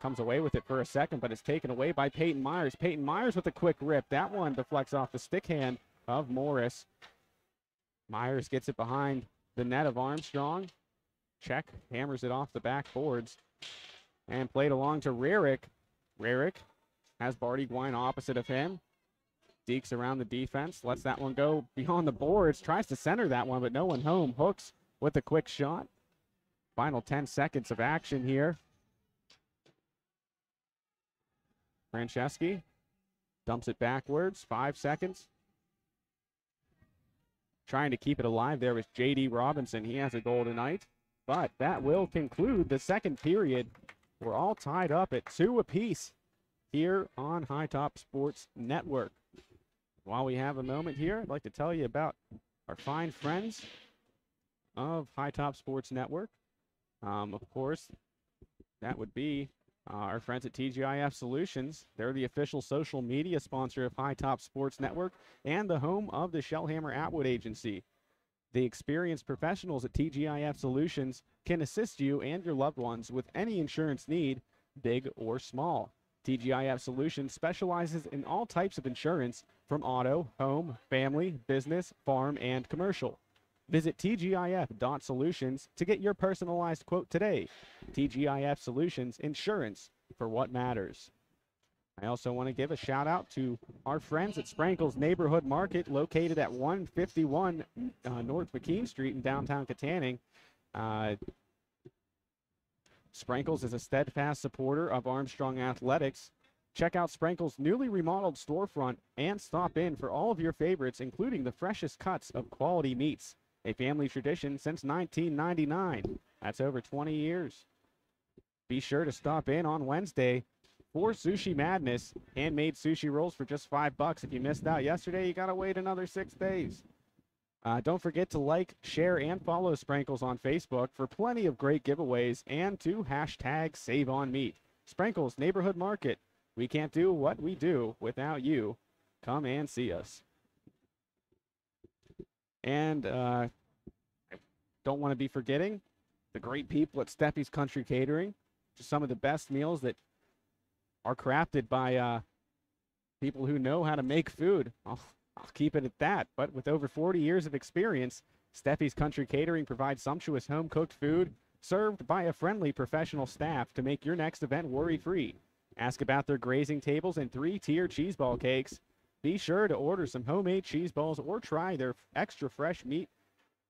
[SPEAKER 1] comes away with it for a second, but it's taken away by Peyton Myers. Peyton Myers with a quick rip. That one deflects off the stick hand of Morris. Myers gets it behind the net of Armstrong. Check, hammers it off the backboards. And played along to Rarick. Rarick has Barty Gwine opposite of him. Deeks around the defense, lets that one go beyond the boards, tries to center that one, but no one home. Hooks with a quick shot. Final 10 seconds of action here. Franceschi dumps it backwards, 5 seconds. Trying to keep it alive there was J.D. Robinson. He has a goal tonight, but that will conclude the second period. We're all tied up at 2 apiece here on High Top Sports Network. while we have a moment here, I'd like to tell you about our fine friends of High Top Sports Network. Of course, that would be our friends at TGIF Solutions. They're the official social media sponsor of High Top Sports Network and the home of the Shellhammer Atwood Agency. The experienced professionals at TGIF Solutions can assist you and your loved ones with any insurance need, big or small. TGIF Solutions specializes in all types of insurance from auto, home, family, business, farm, and commercial. Visit tgif.solutions to get your personalized quote today. TGIF Solutions, insurance for what matters. I also want to give a shout out to our friends at Sprankle's Neighborhood Market, located at 151 North McKean Street in downtown Katanning. Sprankles is a steadfast supporter of Armstrong Athletics. Check out Sprankle's newly remodeled storefront and stop in for all of your favorites, including the freshest cuts of quality meats. A family tradition since 1999. That's over 20 years. Be sure to stop in on Wednesday for Sushi Madness. Handmade sushi rolls for just $5. If you missed out yesterday, you got to wait another 6 days. Don't forget to like, share, and follow Sprankles on Facebook for plenty of great giveaways and to hashtag SaveOnMeat. Sprankles Neighborhood Market. We can't do what we do without you. Come and see us. And I don't want to be forgetting the great people at Steffi's Country Catering. Just some of the best meals that are crafted by people who know how to make food. I'll keep it at that. But with over 40 years of experience, Steffi's Country Catering provides sumptuous home-cooked food served by a friendly professional staff to make your next event worry-free. Ask about their grazing tables and 3-tier cheese ball cakes. Be sure to order some homemade cheese balls or try their extra fresh meat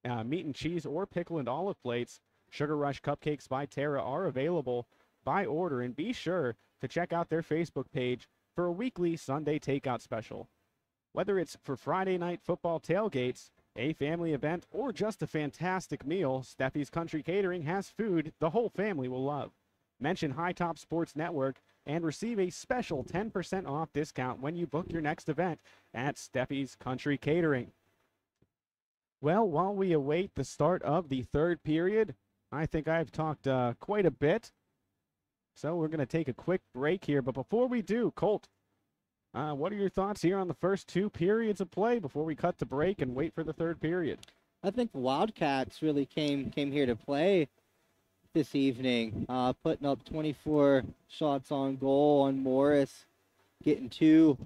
[SPEAKER 1] and cheese or pickle and olive plates. Sugar Rush Cupcakes by Tara are available by order, and be sure to check out their Facebook page for a weekly Sunday takeout special. Whether it's for Friday night football tailgates, a family event, or just a fantastic meal, Steffi's Country Catering has food the whole family will love. Mention High Top Sports Network and receive a special 10% off discount when you book your next event at Steffi's Country Catering. Well, while we await the start of the third period, I think I've talked quite a bit. So we're going to take a quick break here. But before we do, Colt, what are your thoughts here on the first 2 periods of play before we cut to break and wait for the third period?
[SPEAKER 2] I think the Wildcats really came here to play this evening, putting up 24 shots on goal on Morris, getting 2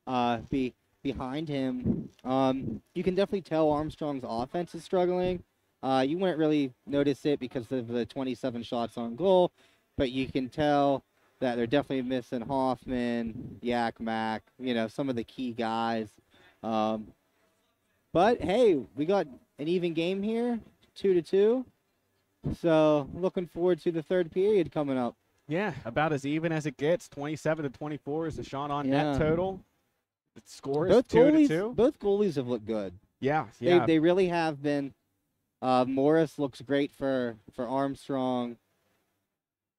[SPEAKER 2] behind him. You can definitely tell Armstrong's offense is struggling. You wouldn't really notice it because of the 27 shots on goal, but you can tell that they're definitely missing Hoffman, Yak Mack, some of the key guys. But, hey, we got an even game here, 2-2. So, looking forward to the third period coming up.
[SPEAKER 1] Yeah, about as even as it gets. 27-24 is the shot on net total. The score is 2-2.
[SPEAKER 2] Both goalies have looked good.
[SPEAKER 1] Yeah.
[SPEAKER 2] They really have been. Morris looks great for Armstrong.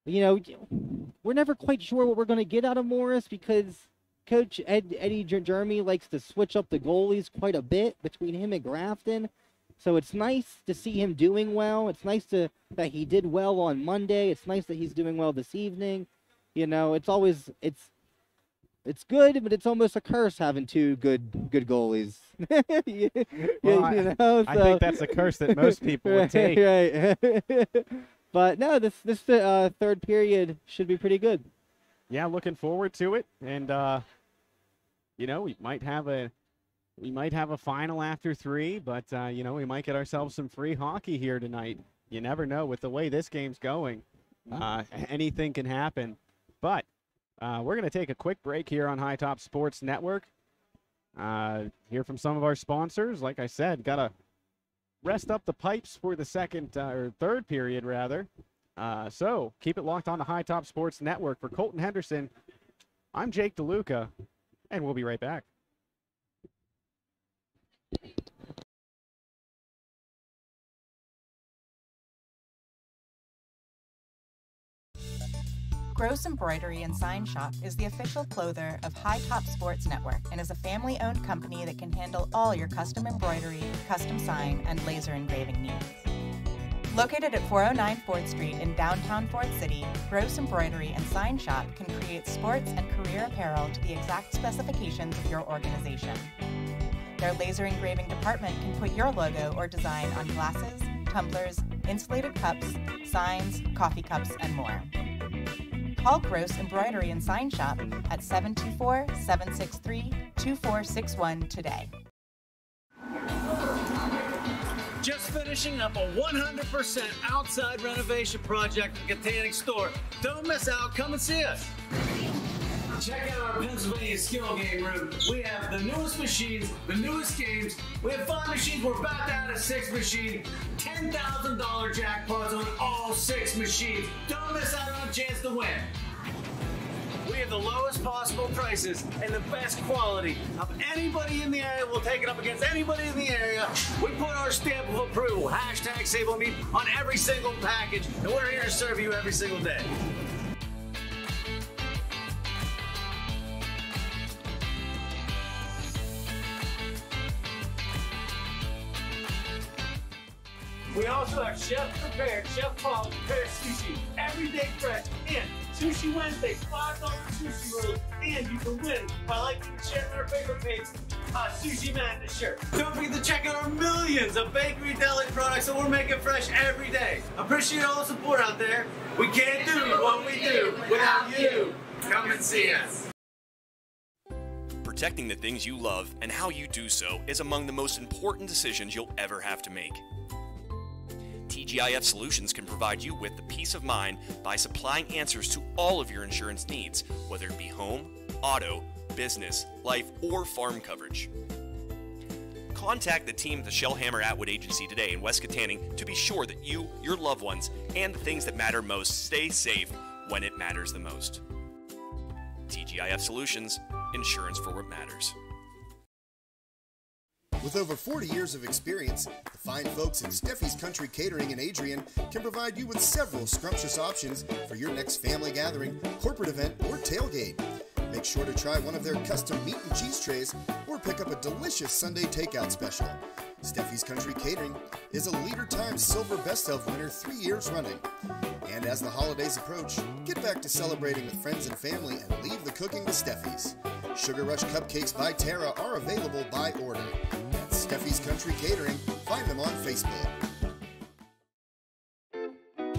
[SPEAKER 2] We're never quite sure what we're going to get out of Morris because Coach Eddie Jeremy likes to switch up the goalies quite a bit between him and Grafton. So it's nice to see him doing well. It's nice that he did well on Monday. It's nice that he's doing well this evening. It's always it's good, but it's almost a curse having 2 good goalies.
[SPEAKER 1] I think that's a curse that most people would take.
[SPEAKER 2] Right. But no, this third period should be pretty good.
[SPEAKER 1] Yeah, looking forward to it, and we might have a final after 3, but we might get ourselves some free hockey here tonight. You never know with the way this game's going. Anything can happen. But we're going to take a quick break here on High Top Sports Network. Hear from some of our sponsors. Like I said, got to rest up the pipes for the third period, rather. So keep it locked on the High Top Sports Network. For Colton Henderson, I'm Jake DeLuca, and we'll be right back.
[SPEAKER 3] Gross Embroidery and Sign Shop is the official clother of High Top Sports Network and is a family-owned company that can handle all your custom embroidery, custom sign, and laser engraving needs. Located at 409 4th Street in downtown Ford City, Gross Embroidery and Sign Shop can create sports and career apparel to the exact specifications of your organization. Their laser engraving department can put your logo or design on glasses, tumblers, insulated cups, signs, coffee cups, and more. Call Gross Embroidery and Sign Shop at 724-763-2461 today.
[SPEAKER 4] Just finishing up a 100% outside renovation project at the Katanning store. Don't miss out. Come and see us. Check out our Pennsylvania skill game room. We have the newest machines, the newest games. We have 5 machines. We're about to add a 6th machine. $10,000 jackpots on all 6 machines. Don't miss out on a chance to win. We have the lowest possible prices and the best quality of anybody in the area. We'll take it up against anybody in the area. We put our stamp of approval, #SableMeat, on every single package, and we're here to serve you every single day. We also have chef-prepared, chef-quality prepared sushi, everyday fresh, and Sushi Wednesday, $5 sushi rolls, and you can win by liking and sharing our favorite page, Sushi Madness shirt. Don't forget to check out our millions of bakery deli products that we're making fresh every day. Appreciate all the support out there. We can't do what we do without you. Come and see us.
[SPEAKER 5] Protecting the things you love and how you do so is among the most important decisions you'll ever have to make. TGIF Solutions can provide you with the peace of mind by supplying answers to all of your insurance needs, whether it be home, auto, business, life, or farm coverage. Contact the team at the Shellhammer Atwood Agency today in West Katanning to be sure that you, your loved ones, and the things that matter most stay safe when it matters the most. TGIF Solutions, insurance for what matters.
[SPEAKER 6] With over 40 years of experience, the fine folks at Steffi's Country Catering in Adrian can provide you with several scrumptious options for your next family gathering, corporate event, or tailgate. Make sure to try one of their custom meat and cheese trays or pick up a delicious Sunday takeout special. Steffi's Country Catering is a Leader Times Silver Best of winner 3 years running. And as the holidays approach, get back to celebrating with friends and family and leave the cooking to Steffi's. Sugar Rush Cupcakes by Tara are available by order. That's Steffi's Country Catering. Find them on Facebook.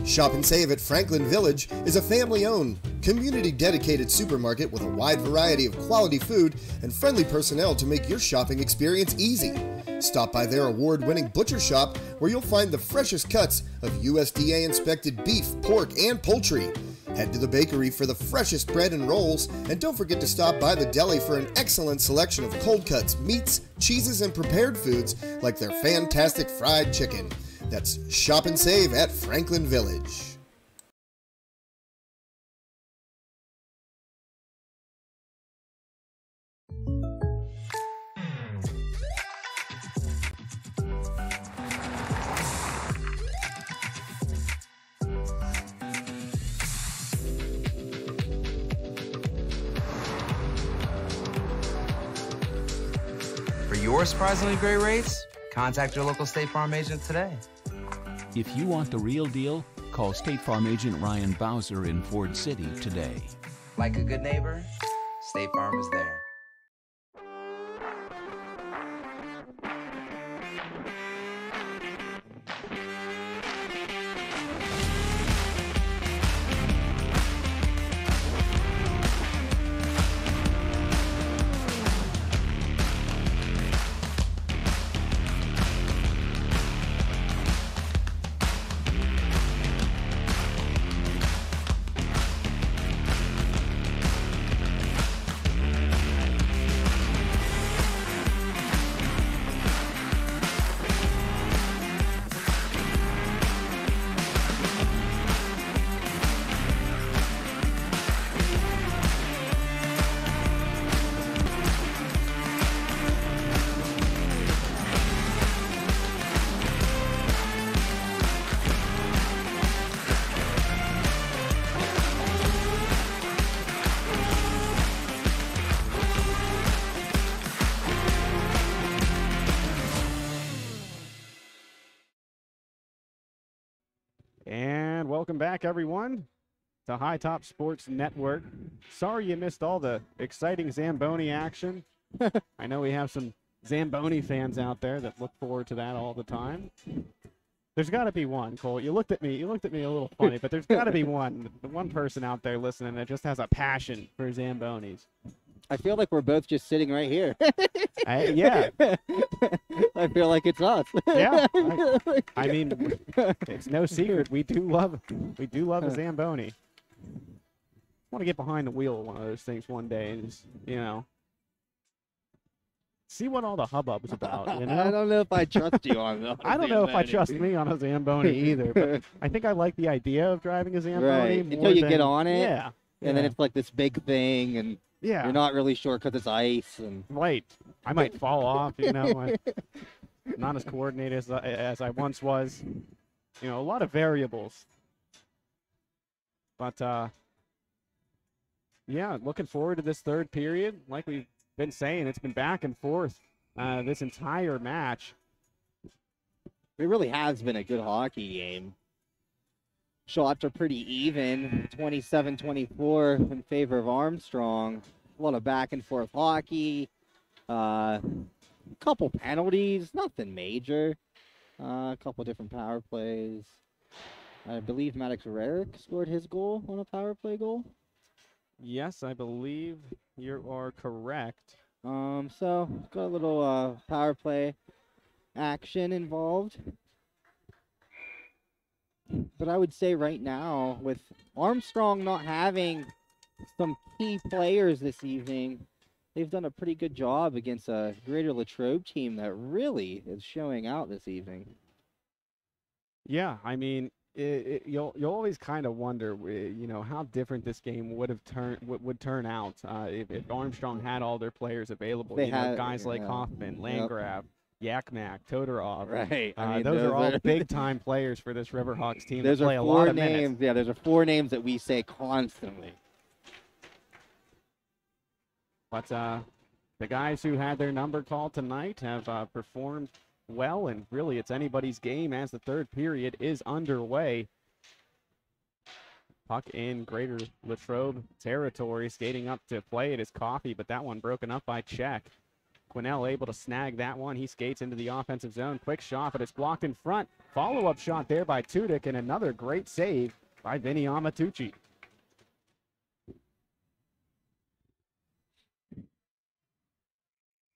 [SPEAKER 6] Shop and Save at Franklin Village is a family-owned, community-dedicated supermarket with a wide variety of quality food and friendly personnel to make your shopping experience easy. Stop by their award-winning butcher shop where you'll find the freshest cuts of USDA-inspected beef, pork, and poultry. Head to the bakery for the freshest bread and rolls, and don't forget to stop by the deli for an excellent selection of cold cuts, meats, cheeses, and prepared foods like their fantastic fried chicken. That's Shop and Save at Franklin Village.
[SPEAKER 7] For your surprisingly great rates, contact your local State Farm agent today.
[SPEAKER 8] If you want the real deal, call State Farm agent Ryan Bowser in Ford City today.
[SPEAKER 7] Like a good neighbor, State Farm is there.
[SPEAKER 1] Welcome back, everyone, to High Top Sports Network. Sorry you missed all the exciting Zamboni action. I know we have some Zamboni fans out there that look forward to that all the time. There's got to be one, Cole. You looked at me a little funny, but there's got to be one person out there listening that just has a passion for Zambonis.
[SPEAKER 2] I feel like we're both just sitting right here.
[SPEAKER 1] Yeah.
[SPEAKER 2] I feel like it's us.
[SPEAKER 1] Yeah. I mean, it's no secret. We do love a Zamboni. Want to get behind the wheel of one of those things one day and just, see what all the hubbub's about.
[SPEAKER 2] I don't know if I trust you on that.
[SPEAKER 1] I don't know if I trust me on a Zamboni either, but I think I like the idea of driving a Zamboni.
[SPEAKER 2] Right. Until you get on it.
[SPEAKER 1] Yeah.
[SPEAKER 2] And then it's like this big thing, and you're not really sure because it's ice. And
[SPEAKER 1] right. I might fall off, I'm not as coordinated as I once was. A lot of variables. But, yeah, looking forward to this third period. Like we've been saying, it's been back and forth this entire match.
[SPEAKER 2] It really has been a good hockey game. Shots are pretty even, 27-24 in favor of Armstrong. A lot of back and forth hockey. Couple penalties, nothing major. A couple different power plays. I believe Maddox Rarick scored his goal on a power play goal.
[SPEAKER 1] Yes, I believe you are correct.
[SPEAKER 2] So got a little power play action involved. But I would say right now, with Armstrong not having some key players this evening, they've done a pretty good job against a Greater Latrobe team that really is showing out this evening.
[SPEAKER 1] Yeah, I mean, you'll always kind of wonder, how different this game would turn out if Armstrong had all their players available.
[SPEAKER 2] They had
[SPEAKER 1] guys like Hoffman, Landgraf, Yakmak, Todorov.
[SPEAKER 2] Right.
[SPEAKER 1] Those are all big-time players for this Riverhawks team.
[SPEAKER 2] Those
[SPEAKER 1] that play
[SPEAKER 2] are
[SPEAKER 1] a lot
[SPEAKER 2] four
[SPEAKER 1] of
[SPEAKER 2] names.
[SPEAKER 1] minutes.
[SPEAKER 2] Yeah, those are four names that we say constantly.
[SPEAKER 1] But the guys who had their number called tonight have performed well, and really it's anybody's game as the third period is underway. Puck in Greater Latrobe territory, skating up to play it is Coffey, but that one broken up by Czech. Quinnell able to snag that one. He skates into the offensive zone. Quick shot, but it's blocked in front. Follow-up shot there by Tudyk, and another great save by Vinny Amatucci.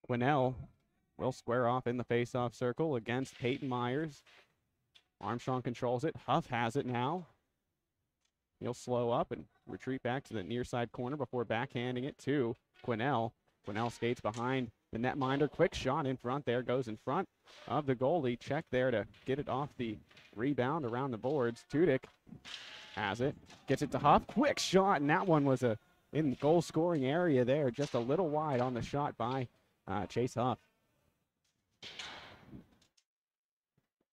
[SPEAKER 1] Quinnell will square off in the face-off circle against Peyton Myers. Armstrong controls it. Huff has it now. He'll slow up and retreat back to the near side corner before backhanding it to Quinnell. Quinnell skates behind the netminder. Quick shot in front there. Goes in front of the goalie. Check there to get it off the rebound around the boards. Tudyk has it. Gets it to Huff. Quick shot, and that one was in the goal-scoring area there. Just a little wide on the shot by Chase Huff.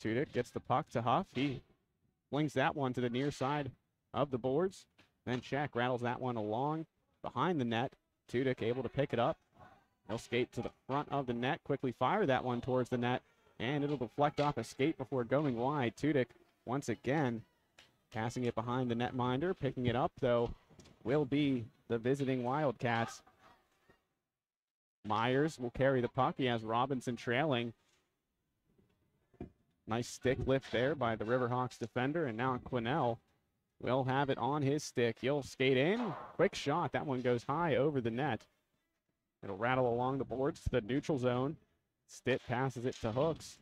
[SPEAKER 1] Tudyk gets the puck to Huff. He flings that one to the near side of the boards. Then Check rattles that one along behind the net. Tudyk able to pick it up. He'll skate to the front of the net, quickly fire that one towards the net, and it'll deflect off a skate before going wide. Tudyk once again passing it behind the netminder. Picking it up, though, will be the visiting Wildcats. Myers will carry the puck. He has Robinson trailing. Nice stick lift there by the Riverhawks defender, and now Quinnell will have it on his stick. He'll skate in. Quick shot. That one goes high over the net. It'll rattle along the boards to the neutral zone. Stitt passes it to Hooks.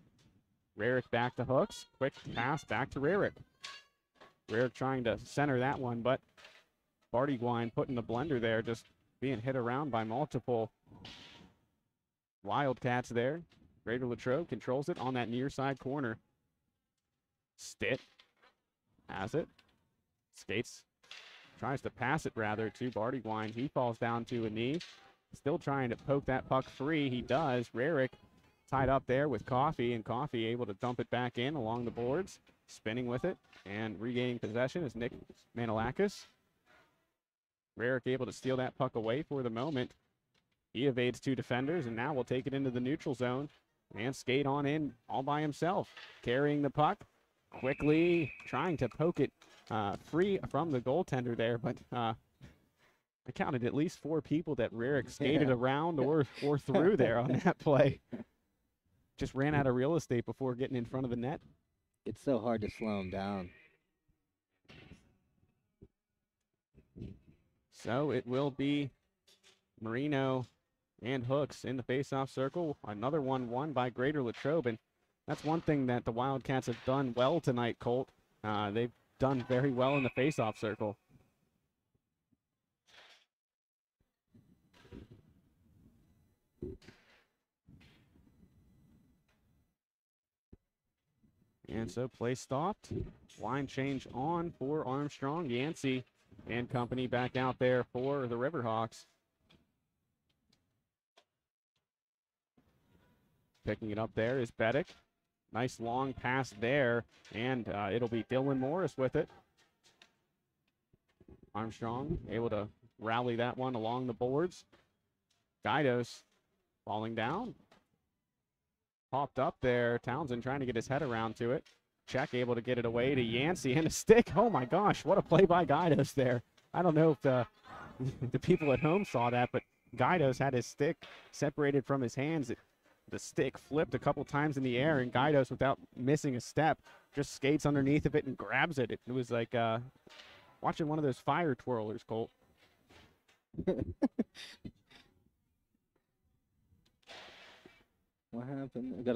[SPEAKER 1] Rarick back to Hooks. Quick pass back to Rarick. Rarick trying to center that one, but Bartygwine putting the blender there, just being hit around by multiple Wildcats there. Greater Latrobe controls it on that near side corner. Stitt has it. Skates. Tries to pass it rather to Bartygwine. He falls down to a knee. Still trying to poke that puck free. He does. Rarick tied up there with Coffey, and Coffey able to dump it back in along the boards. Spinning with it and regaining possession is Nick Manilakis. Rarick able to steal that puck away for the moment. He evades two defenders, and now will take it into the neutral zone and skate on in all by himself. Carrying the puck, quickly trying to poke it free from the goaltender there, but I counted at least 4 people that Rarick skated around or through there on that play. Just ran out of real estate before getting in front of the net.
[SPEAKER 2] It's so hard to slow him down.
[SPEAKER 1] So it will be Marino and Hooks in the faceoff circle. Another one won by Greater Latrobe, and that's one thing that the Wildcats have done well tonight, Colt. They've done very well in the faceoff circle. And so play stopped. Line change on for Armstrong. Yancey and company back out there for the Riverhawks. Picking it up there is Beddick. Nice long pass there, and it'll be Dylan Morris with it. Armstrong able to rally that one along the boards. Guidos falling down. Popped up there. Townsend trying to get his head around to it. Check able to get it away to Yancey and a stick. Oh my gosh, what a play by Guidos there. I don't know if the people at home saw that, but Guidos had his stick separated from his hands. The stick flipped a couple times in the air, and Guidos, without missing a step, just skates underneath of it and grabs it. It was like watching one of those fire twirlers, Colt.
[SPEAKER 2] What happened? We got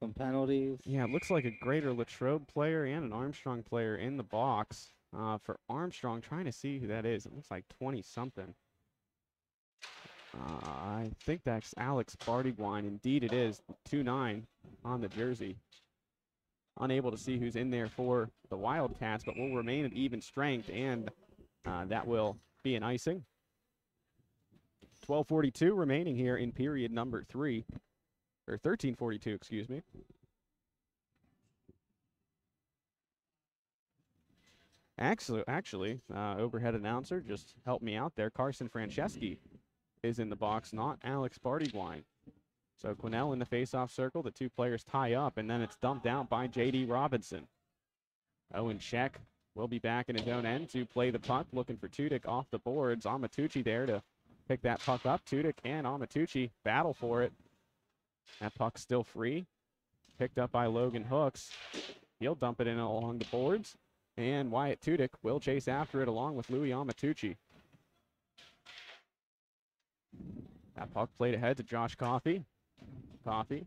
[SPEAKER 2] some penalties.
[SPEAKER 1] Yeah, it looks like a Greater Latrobe player and an Armstrong player in the box. For Armstrong, trying to see who that is. It looks like 20-something. I think that's Alex Bartygwine. Indeed it is, 2-9 on the jersey. Unable to see who's in there for the Wildcats, but will remain at even strength, and that will be an icing. 12:42 remaining here in period number 3, or 13:42, excuse me. Actually, overhead announcer just helped me out there. Carson Franceschi is in the box, not Alex Bartygwine. So Quinnell in the faceoff circle. The two players tie up, and then it's dumped out by J.D. Robinson. Owen Check will be back in his own end to play the puck, looking for Tudyk off the boards. Amatucci there to pick that puck up. Tudyk and Amatucci battle for it. That puck's still free. Picked up by Logan Hooks. He'll dump it in along the boards. And Wyatt Tudyk will chase after it along with Louis Amatucci. That puck played ahead to Josh Coffey. Coffey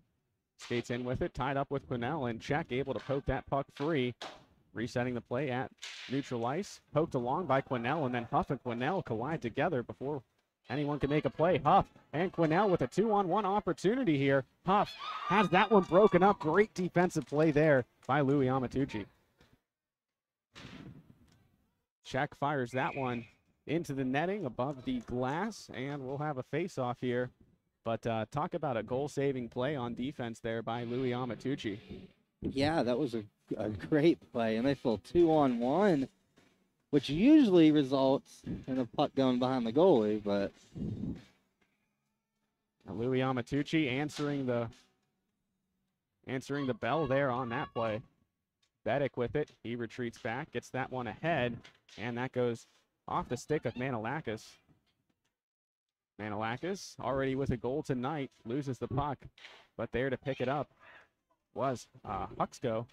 [SPEAKER 1] skates in with it, tied up with Quinnell, and Check able to poke that puck free. Resetting the play at neutral ice. Poked along by Quinnell, and then Huff and Quinnell collide together before anyone can make a play. Huff and Quinnell with a 2-on-1 opportunity here. Huff has that one broken up. Great defensive play there by Louis Amatucci. Check fires that one into the netting above the glass, and we'll have a face-off here. But talk about a goal-saving play on defense there by Louis Amatucci.
[SPEAKER 2] Yeah, that was a great play, and they fell 2-on-1, which usually results in a puck going behind the goalie, but
[SPEAKER 1] Louis Amatucci answering the bell there on that play. Beddick with it. He retreats back, gets that one ahead, and that goes off the stick of Manolakis. Manolakis, already with a goal tonight, loses the puck, but there to pick it up was Huxco.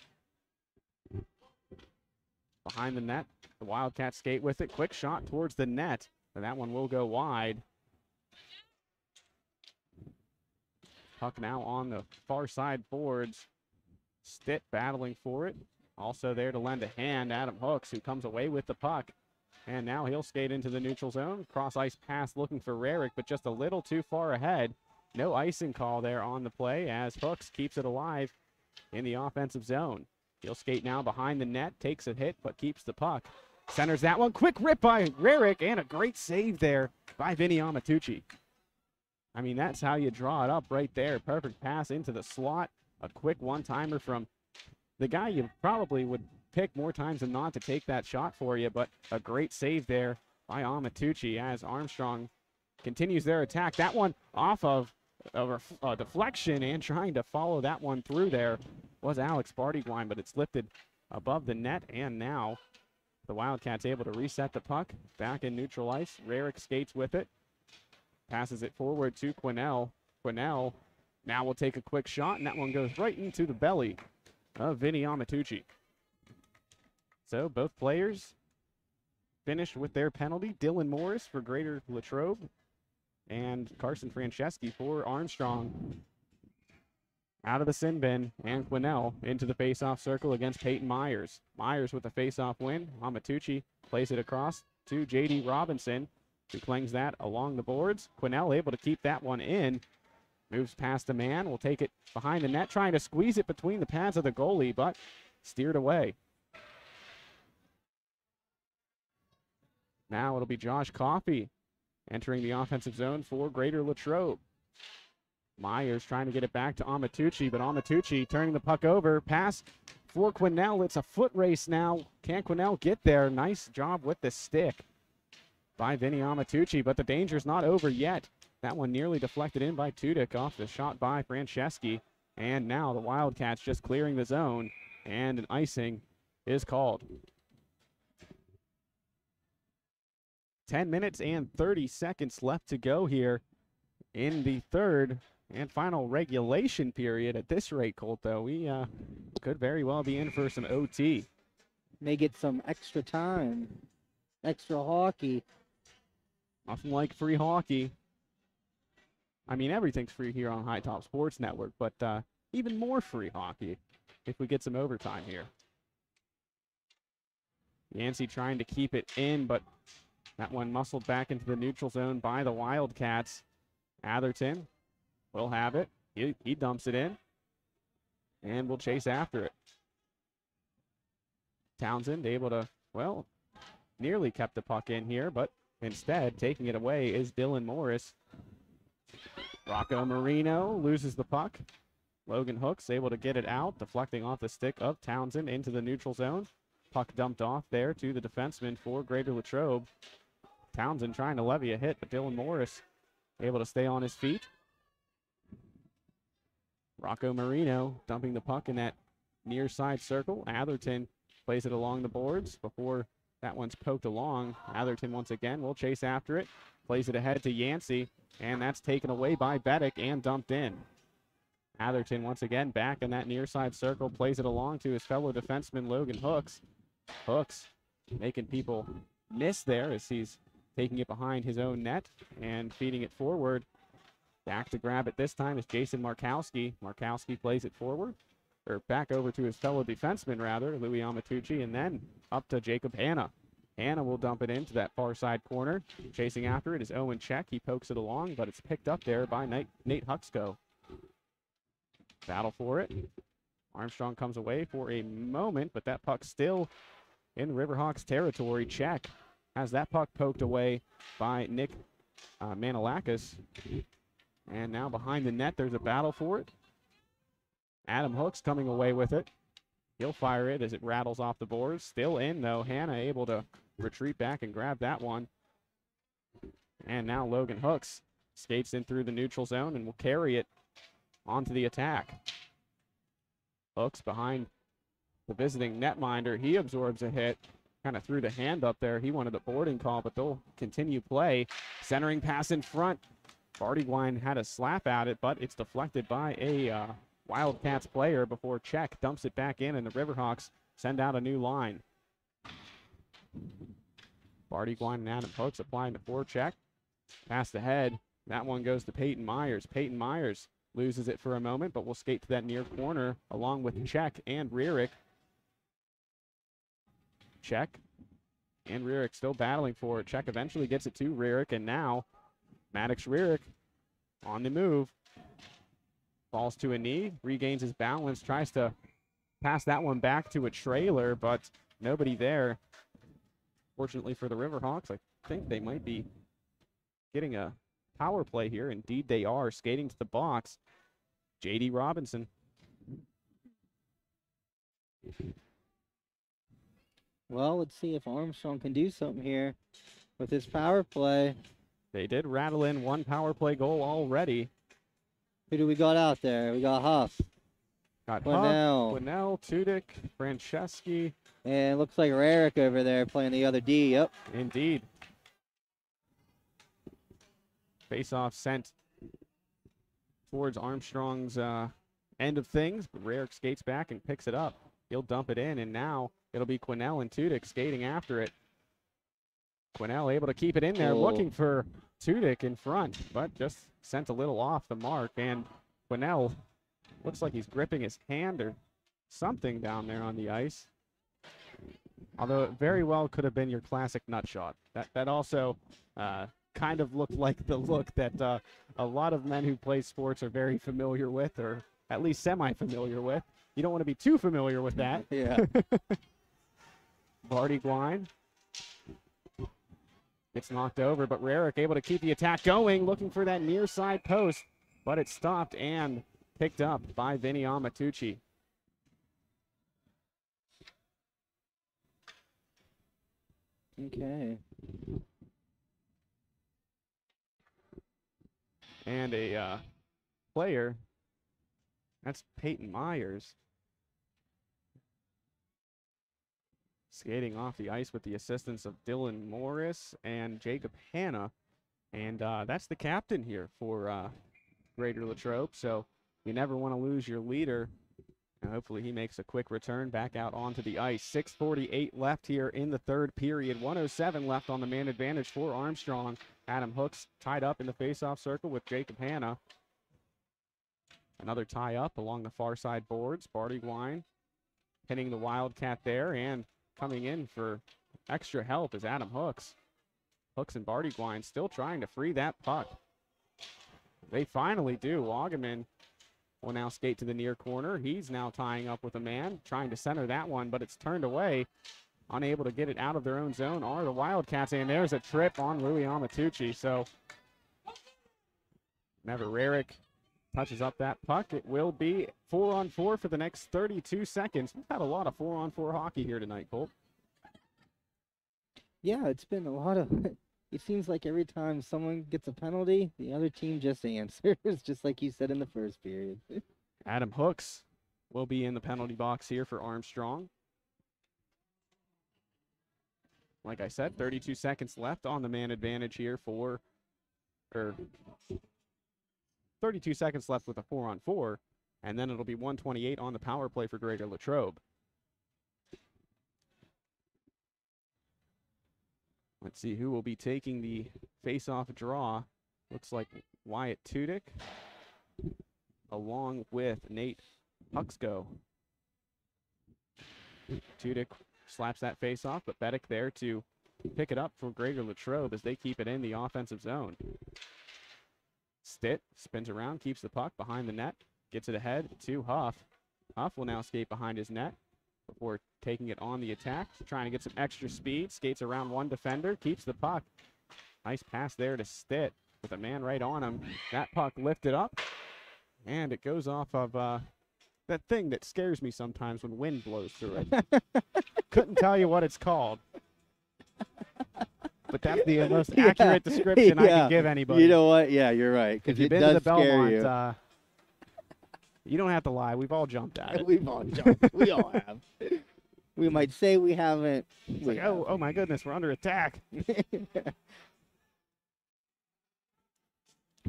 [SPEAKER 1] Behind the net, the Wildcats skate with it. Quick shot towards the net, and that one will go wide. Puck now on the far side boards. Stitt battling for it. Also there to lend a hand, Adam Hooks, who comes away with the puck. And now he'll skate into the neutral zone. Cross ice pass looking for Rarick, but just a little too far ahead. No icing call there on the play as Hooks keeps it alive in the offensive zone. He'll skate now behind the net, takes a hit, but keeps the puck. Centers that one. Quick rip by Rarick, and a great save there by Vinny Amatucci. I mean, that's how you draw it up right there. Perfect pass into the slot. A quick one-timer from the guy you probably would pick more times than not to take that shot for you, but a great save there by Amatucci as Armstrong continues their attack. That one off of a deflection, and trying to follow that one through there was Alex Bartygwine, but it's lifted above the net, and now the Wildcats able to reset the puck back in neutral ice. Rarick skates with it, passes it forward to Quinnell. Quinnell now will take a quick shot, and that one goes right into the belly of Vinny Amatucci. So both players finished with their penalty. Dylan Morris for Greater Latrobe and Carson Franceschi for Armstrong. Out of the sin bin, and Quinnell into the face-off circle against Peyton Myers. Myers with a face-off win. Amatucci plays it across to J.D. Robinson, who clings that along the boards. Quinnell able to keep that one in. Moves past the man, will take it behind the net, trying to squeeze it between the pads of the goalie, but steered away. Now it'll be Josh Coffey entering the offensive zone for Greater Latrobe. Myers trying to get it back to Amatucci, but Amatucci turning the puck over. Pass for Quinnell. It's a foot race now. Can Quinnell get there? Nice job with the stick by Vinny Amatucci, but the danger's not over yet. That one nearly deflected in by Tudyk off the shot by Franceschi. And now the Wildcats just clearing the zone, and an icing is called. 10 minutes and 30 seconds left to go here in the third and final regulation period. At this rate, Colt, though, we could very well be in for some OT.
[SPEAKER 2] May get some extra time, extra hockey.
[SPEAKER 1] Nothing like free hockey. I mean, everything's free here on High Top Sports Network, but even more free hockey if we get some overtime here. Yancey trying to keep it in, but that one muscled back into the neutral zone by the Wildcats. Atherton will have it. He dumps it in, and will chase after it. Townsend able to, well, nearly kept the puck in here, but instead taking it away is Dylan Morris. Rocco Marino loses the puck. Logan Hooks able to get it out, deflecting off the stick of Townsend into the neutral zone. Puck dumped off there to the defenseman for Greater Latrobe. Townsend trying to levy a hit, but Dylan Morris able to stay on his feet. Rocco Marino dumping the puck in that near side circle. Atherton plays it along the boards before that one's poked along. Atherton once again will chase after it. Plays it ahead to Yancey, and that's taken away by Beddick and dumped in. Atherton once again back in that near side circle. Plays it along to his fellow defenseman Logan Hooks. Hooks making people miss there as he's taking it behind his own net and feeding it forward. Back to grab it this time is Jason Markowski. Markowski plays it forward, or back over to his fellow defenseman, rather, Louis Amatucci, and then up to Jacob Hanna. Hanna will dump it into that far side corner. Chasing after it is Owen Check. He pokes it along, but it's picked up there by Nate Huxco. Battle for it. Armstrong comes away for a moment, but that puck's still in Riverhawks territory. Check has that puck poked away by Nick Manalakis. And now behind the net, there's a battle for it. Adam Hooks coming away with it. He'll fire it as it rattles off the boards. Still in, though. Hanna able to retreat back and grab that one. And now Logan Hooks skates in through the neutral zone and will carry it onto the attack. Hooks behind the visiting netminder. He absorbs a hit. Kind of threw the hand up there. He wanted a boarding call, but they'll continue play. Centering pass in front. Bartygwine had a slap at it, but it's deflected by a Wildcats player before Check dumps it back in, and the Riverhawks send out a new line. Bartygwine and Adam Hooks applying the forecheck. Passed ahead. That one goes to Peyton Myers. Peyton Myers loses it for a moment, but will skate to that near corner along with Check and Rearick. Check and Rearick still battling for it. Check eventually gets it to Rearick, and now Maddox Rearick on the move. Falls to a knee, regains his balance, tries to pass that one back to a trailer, but nobody there. Fortunately for the Riverhawks, I think they might be getting a power play here. Indeed they are. Skating to the box, J.D. Robinson.
[SPEAKER 2] Well, let's see if Armstrong can do something here with his power play.
[SPEAKER 1] They did rattle in one power play goal already.
[SPEAKER 2] Who do we got out there? We got Huff.
[SPEAKER 1] Got
[SPEAKER 2] Quinnell.
[SPEAKER 1] Huff, Quinnell, Tudyk, Franceschi.
[SPEAKER 2] And it looks like Rarick over there playing the other D. Yep.
[SPEAKER 1] Indeed. Face-off sent towards Armstrong's end of things, but Rarick skates back and picks it up. He'll dump it in, and now it'll be Quinnell and Tudyk skating after it. Quinnell able to keep it in there, looking for Tudyk in front, but just sent a little off the mark, and Quinnell looks like he's gripping his hand or something down there on the ice. Although it very well could have been your classic nut shot. That also kind of looked like the look that a lot of men who play sports are very familiar with, or at least semi-familiar with. You don't want to be too familiar with that.
[SPEAKER 2] Yeah.
[SPEAKER 1] Barty Gwine. It's knocked over, but Rarick able to keep the attack going, looking for that near side post, but it's stopped and picked up by Vinny Amatucci.
[SPEAKER 2] Okay.
[SPEAKER 1] And a player, that's Peyton Myers, skating off the ice with the assistance of Dylan Morris and Jacob Hanna. And that's the captain here for Greater Latrobe. So you never want to lose your leader. And hopefully he makes a quick return back out onto the ice. 6:48 left here in the third period. 1:07 left on the man advantage for Armstrong. Adam Hooks tied up in the faceoff circle with Jacob Hanna. Another tie up along the far side boards. Barty Gwine pinning the Wildcat there, and coming in for extra help is Adam Hooks. Hooks and Barty Gwine still trying to free that puck. They finally do. Wagaman will now skate to the near corner. He's now tying up with a man, trying to center that one, but it's turned away. Unable to get it out of their own zone are the Wildcats, and there's a trip on Louis Amatucci. So whenever Rarick touches up that puck, it will be 4-on-4 for the next 32 seconds. We've had a lot of 4-on-4 hockey here tonight, Colt.
[SPEAKER 2] Yeah, it's been a lot of. It seems like every time someone gets a penalty, the other team just answers, just like you said in the first period.
[SPEAKER 1] Adam Hooks will be in the penalty box here for Armstrong. Like I said, 32 seconds left on the man advantage here for, 32 seconds left with a 4-on-4, and then it'll be 1:28 on the power play for Greater Latrobe. Let's see who will be taking the face-off draw. Looks like Wyatt Tudyk, along with Nate Huxko. Tudyk slaps that face-off, but Bedeck there to pick it up for Greater Latrobe as they keep it in the offensive zone. Stitt spins around, keeps the puck behind the net, gets it ahead to Huff. Huff will now skate behind his net before taking it on the attack, trying to get some extra speed, skates around one defender, keeps the puck. Nice pass there to Stitt with a man right on him. That puck lifted up, and it goes off of that thing that scares me sometimes when wind blows through it. Couldn't tell you what it's called. But that's the most accurate description I can give anybody.
[SPEAKER 2] You know what? Yeah, you're right.
[SPEAKER 1] If
[SPEAKER 2] Because
[SPEAKER 1] you've
[SPEAKER 2] it
[SPEAKER 1] been to the
[SPEAKER 2] does scare you.
[SPEAKER 1] Belmont, you don't have to lie. We've all jumped at it.
[SPEAKER 2] We've all jumped. We all have. We might say we haven't.
[SPEAKER 1] It's like, oh my goodness, we're under attack.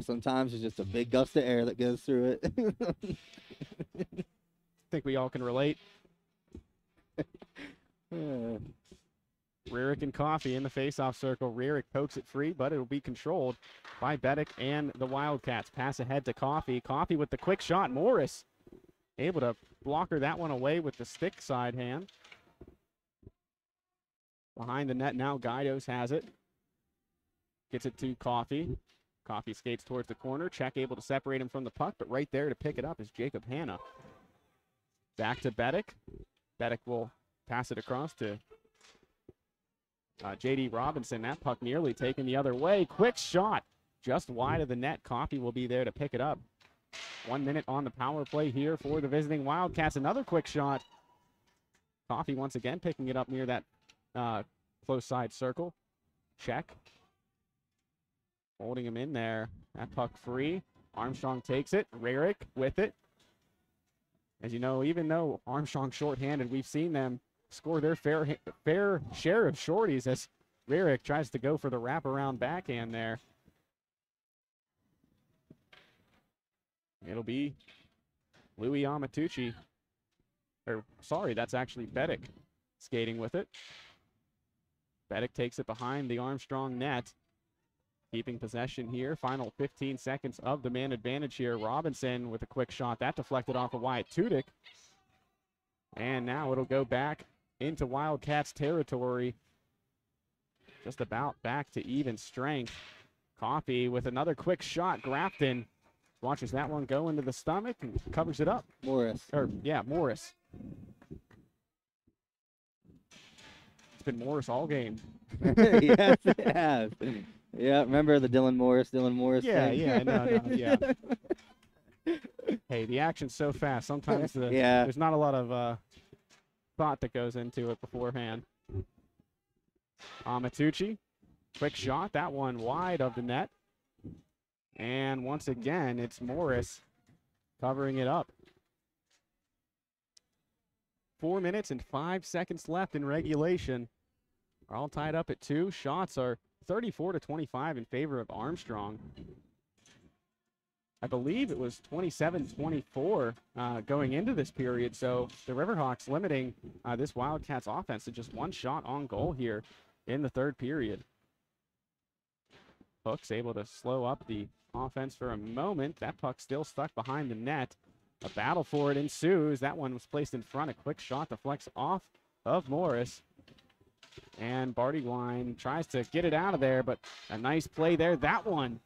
[SPEAKER 2] Sometimes it's just a big gust of air that goes through it.
[SPEAKER 1] Think we all can relate. Rarick and Coffey in the face-off circle. Rarick pokes it free, but it'll be controlled by Bedeck and the Wildcats. Pass ahead to Coffey. Coffey with the quick shot. Morris able to blocker that one away with the stick side hand. Behind the net now, Guidos has it. Gets it to Coffey. Coffey skates towards the corner. Check able to separate him from the puck, but right there to pick it up is Jacob Hanna. Back to Bedeck. Bedeck will pass it across to J.D. Robinson. That puck nearly taken the other way. Quick shot just wide of the net. Coffey will be there to pick it up. 1 minute on the power play here for the visiting Wildcats. Another quick shot. Coffey once again picking it up near that close side circle. Check. Holding him in there. That puck free. Armstrong takes it. Rarick with it. As you know, even though Armstrong shorthanded, we've seen them score their fair share of shorties as Rarick tries to go for the wraparound backhand there. It'll be Louis Amatucci. Or, sorry, that's actually Bedick skating with it. Bedick takes it behind the Armstrong net. Keeping possession here. Final 15 seconds of the man advantage here. Robinson with a quick shot. That deflected off of Wyatt Tudyk. And now it'll go back into Wildcats territory. Just about back to even strength. Coffee with another quick shot. Grafton watches that one go into the stomach and covers it up.
[SPEAKER 2] Morris.
[SPEAKER 1] Morris. It's been Morris all game.
[SPEAKER 2] Yes, it has. Yeah, remember the Dylan Morris thing?
[SPEAKER 1] Yeah. Hey, the action's so fast. Sometimes there's not a lot of thought that goes into it beforehand. Amatucci, quick shot. That one wide of the net. And once again, it's Morris covering it up. 4 minutes and 5 seconds left in regulation. We're all tied up at 2. Shots are 34-25 in favor of Armstrong. I believe it was 27-24 going into this period. So the Riverhawks limiting this Wildcats offense to just 1 shot on goal here in the 3rd period. Hooks able to slow up the offense for a moment. That puck still stuck behind the net. A battle for it ensues. That one was placed in front. A quick shot deflects off of Morris. And Bartywine tries to get it out of there, but a nice play there. That one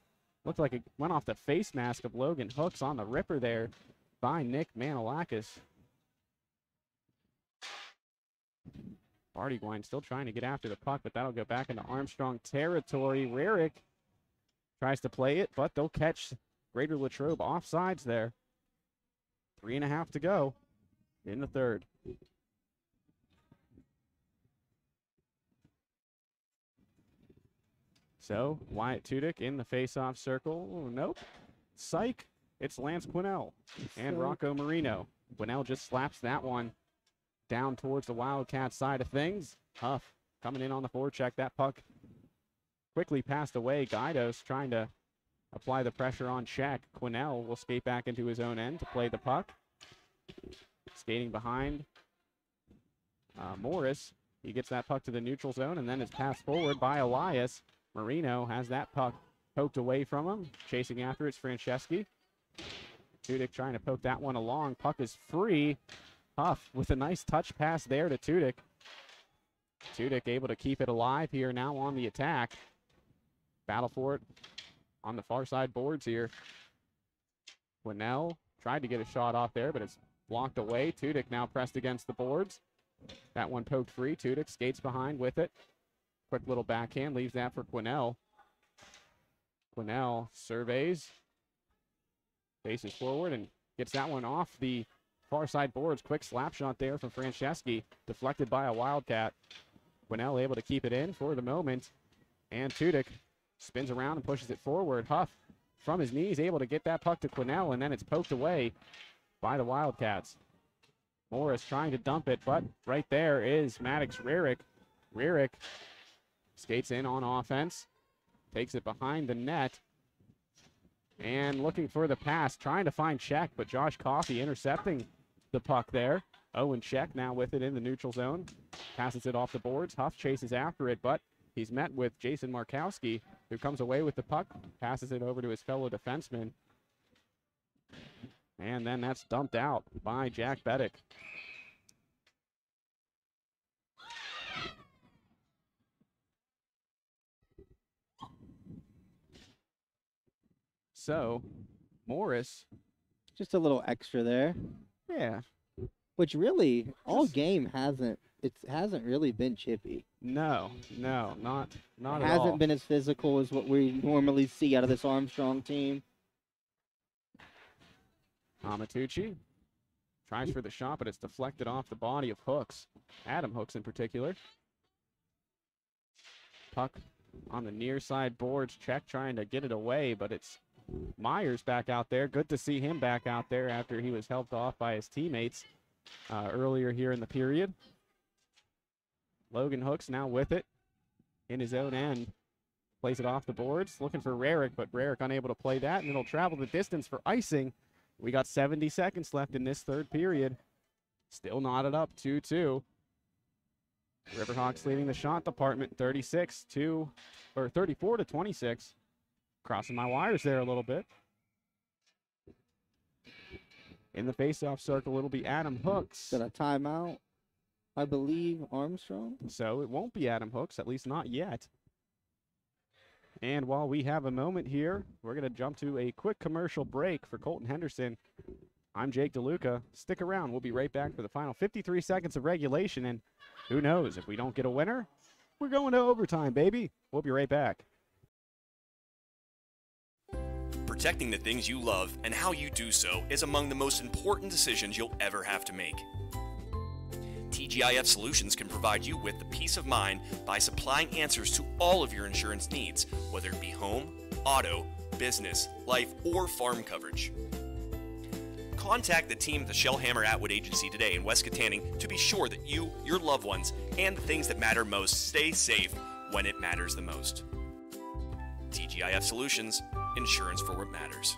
[SPEAKER 1] looked like it went off the face mask of Logan Hooks on the ripper there by Nick Manolakis. Bartywine still trying to get after the puck, but that'll go back into Armstrong territory. Rarick tries to play it, but they'll catch Greater Latrobe offsides there. 3.5 to go in the 3rd. So, Wyatt Tudyk in the face-off circle. Oh, nope. Psych. It's Lance Quinnell and Rocco Marino. Quinnell just slaps that one down towards the Wildcat side of things. Huff coming in on the forecheck. That puck quickly passed away. Guidos trying to apply the pressure on check. Quinnell will skate back into his own end to play the puck. Skating behind Morris. He gets that puck to the neutral zone and then is passed forward by Elias. Marino has that puck poked away from him. Chasing after it's Franceschi. Tudyk trying to poke that one along. Puck is free. Huff with a nice touch pass there to Tudyk. Tudyk able to keep it alive here now on the attack. Battle for it on the far side boards here. Quinnell tried to get a shot off there, but it's blocked away. Tudyk now pressed against the boards. That one poked free. Tudyk skates behind with it. Quick little backhand, leaves that for Quinnell. Quinnell surveys, faces forward, and gets that one off the far side boards. Quick slap shot there from Franceschi, deflected by a Wildcat. Quinnell able to keep it in for the moment, and Tudyk spins around and pushes it forward. Huff from his knees able to get that puck to Quinnell, and then it's poked away by the Wildcats. Morris trying to dump it, but right there is Maddox Rarick. Rarick skates in on offense, takes it behind the net, and looking for the pass, trying to find Check, but Josh Coffey intercepting the puck there. Owen Check now with it in the neutral zone, passes it off the boards. Huff chases after it, but he's met with Jason Markowski, who comes away with the puck, passes it over to his fellow defenseman, and then that's dumped out by Jack Bedick. So, Morris.
[SPEAKER 2] Just a little extra there.
[SPEAKER 1] Yeah.
[SPEAKER 2] Which really, all game hasn't really been chippy.
[SPEAKER 1] No, not at all.
[SPEAKER 2] It hasn't been as physical as what we normally see out of this Armstrong team.
[SPEAKER 1] Amatucci tries for the shot, but it's deflected off the body of Hooks. Adam Hooks in particular. Puck on the near side boards. Check trying to get it away, but it's Myers back out there. Good to see him back out there after he was helped off by his teammates earlier here in the period. Logan Hooks now with it in his own end. Plays it off the boards, looking for Rarick, but Rarick unable to play that, and it'll travel the distance for icing. We got 70 seconds left in this third period. Still knotted up, 2-2. Riverhawks leading the shot department, 34 to 26. Crossing my wires there a little bit. In the faceoff circle, it'll be Adam Hooks.
[SPEAKER 2] Got a timeout, I believe, Armstrong.
[SPEAKER 1] So it won't be Adam Hooks, at least not yet. And while we have a moment here, we're going to jump to a quick commercial break for Colton Henderson. I'm Jake DeLuca. Stick around. We'll be right back for the final 53 seconds of regulation. And who knows, if we don't get a winner, we're going to overtime, baby. We'll be right back.
[SPEAKER 5] Protecting the things you love and how you do so is among the most important decisions you'll ever have to make. TGIF Solutions can provide you with the peace of mind by supplying answers to all of your insurance needs, whether it be home, auto, business, life, or farm coverage. Contact the team at the Shellhammer Atwood Agency today in West Katanning to be sure that you, your loved ones, and the things that matter most stay safe when it matters the most. TGIF Solutions, insurance for what matters.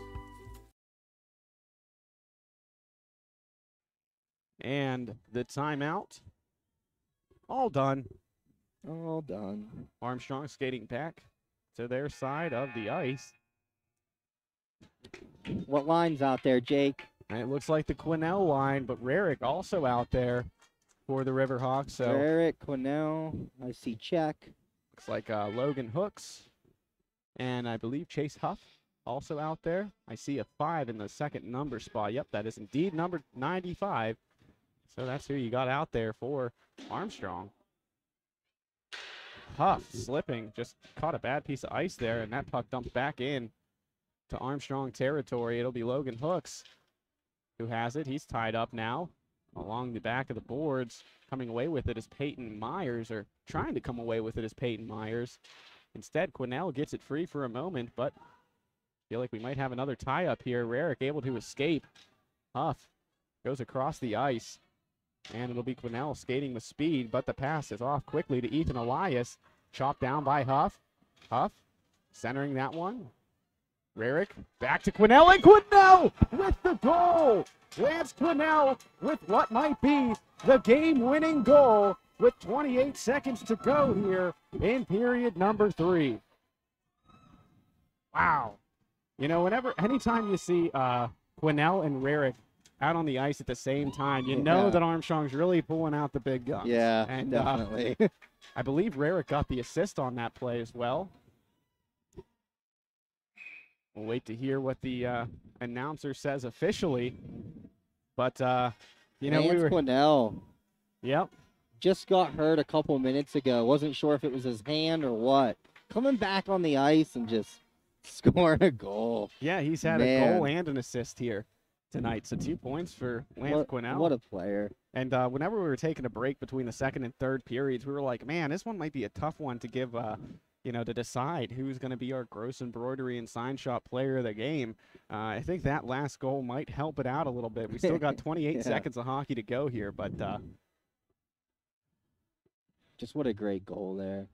[SPEAKER 1] And the timeout, all done.
[SPEAKER 2] All done.
[SPEAKER 1] Armstrong skating back to their side of the ice.
[SPEAKER 2] What line's out there, Jake?
[SPEAKER 1] And it looks like the Quinnell line, but Rarick also out there for the Riverhawks. So
[SPEAKER 2] Rarick, Quinnell, I see check.
[SPEAKER 1] looks like Logan Hooks and I believe Chase Huff also out there. I see a 5 in the second number spot. Yep, that is indeed number 95. So that's who you got out there for Armstrong. Huff slipping, just caught a bad piece of ice there, and that puck dumped back in to Armstrong territory. It'll be Logan Hooks who has it. He's tied up now along the back of the boards. Coming away with it is Peyton Myers, or trying to come away with it is Peyton Myers. Instead, Quinnell gets it free for a moment, but feel like we might have another tie-up here. Rarick able to escape. Huff goes across the ice, and it'll be Quinnell skating with speed, but the pass is off quickly to Ethan Elias. Chopped down by Huff. Huff centering that one. Rarick back to Quinnell, and Quinnell with the goal. Lance Quinnell with what might be the game-winning goal with 28 seconds to go here in period number 3. Wow. You know, anytime you see Quinnell and Rarick out on the ice at the same time, you know that Armstrong's really pulling out the big guns.
[SPEAKER 2] Yeah,
[SPEAKER 1] and,
[SPEAKER 2] definitely.
[SPEAKER 1] I believe Rarick got the assist on that play as well. We'll wait to hear what the announcer says officially. But, you know,
[SPEAKER 2] Quinnell.
[SPEAKER 1] Yep.
[SPEAKER 2] Just got hurt a couple minutes ago. Wasn't sure if it was his hand or what. Coming back on the ice and just scoring a goal.
[SPEAKER 1] Yeah, he's had a goal and an assist here tonight. So 2 points for Lance Quinnell.
[SPEAKER 2] What a player.
[SPEAKER 1] And whenever we were taking a break between the second and third periods, we were like, man, this one might be a tough one to give, you know, to decide who's going to be our gross embroidery and sign shop player of the game. I think that last goal might help it out a little bit. We still got 28 seconds of hockey to go here, but
[SPEAKER 2] just what a great goal there.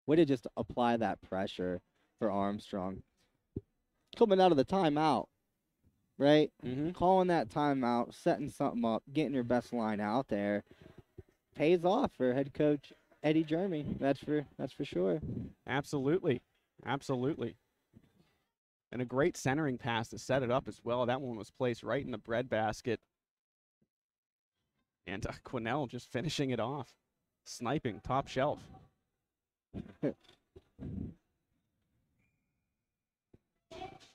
[SPEAKER 2] Way to just apply that pressure for Armstrong. Coming out of the timeout, right? Calling that timeout, setting something up, getting your best line out there. Pays off for head coach Eddie Jeremy. That's for sure.
[SPEAKER 1] Absolutely. Absolutely. And a great centering pass to set it up as well. That one was placed right in the breadbasket. And Quinnell just finishing it off. Sniping, top shelf.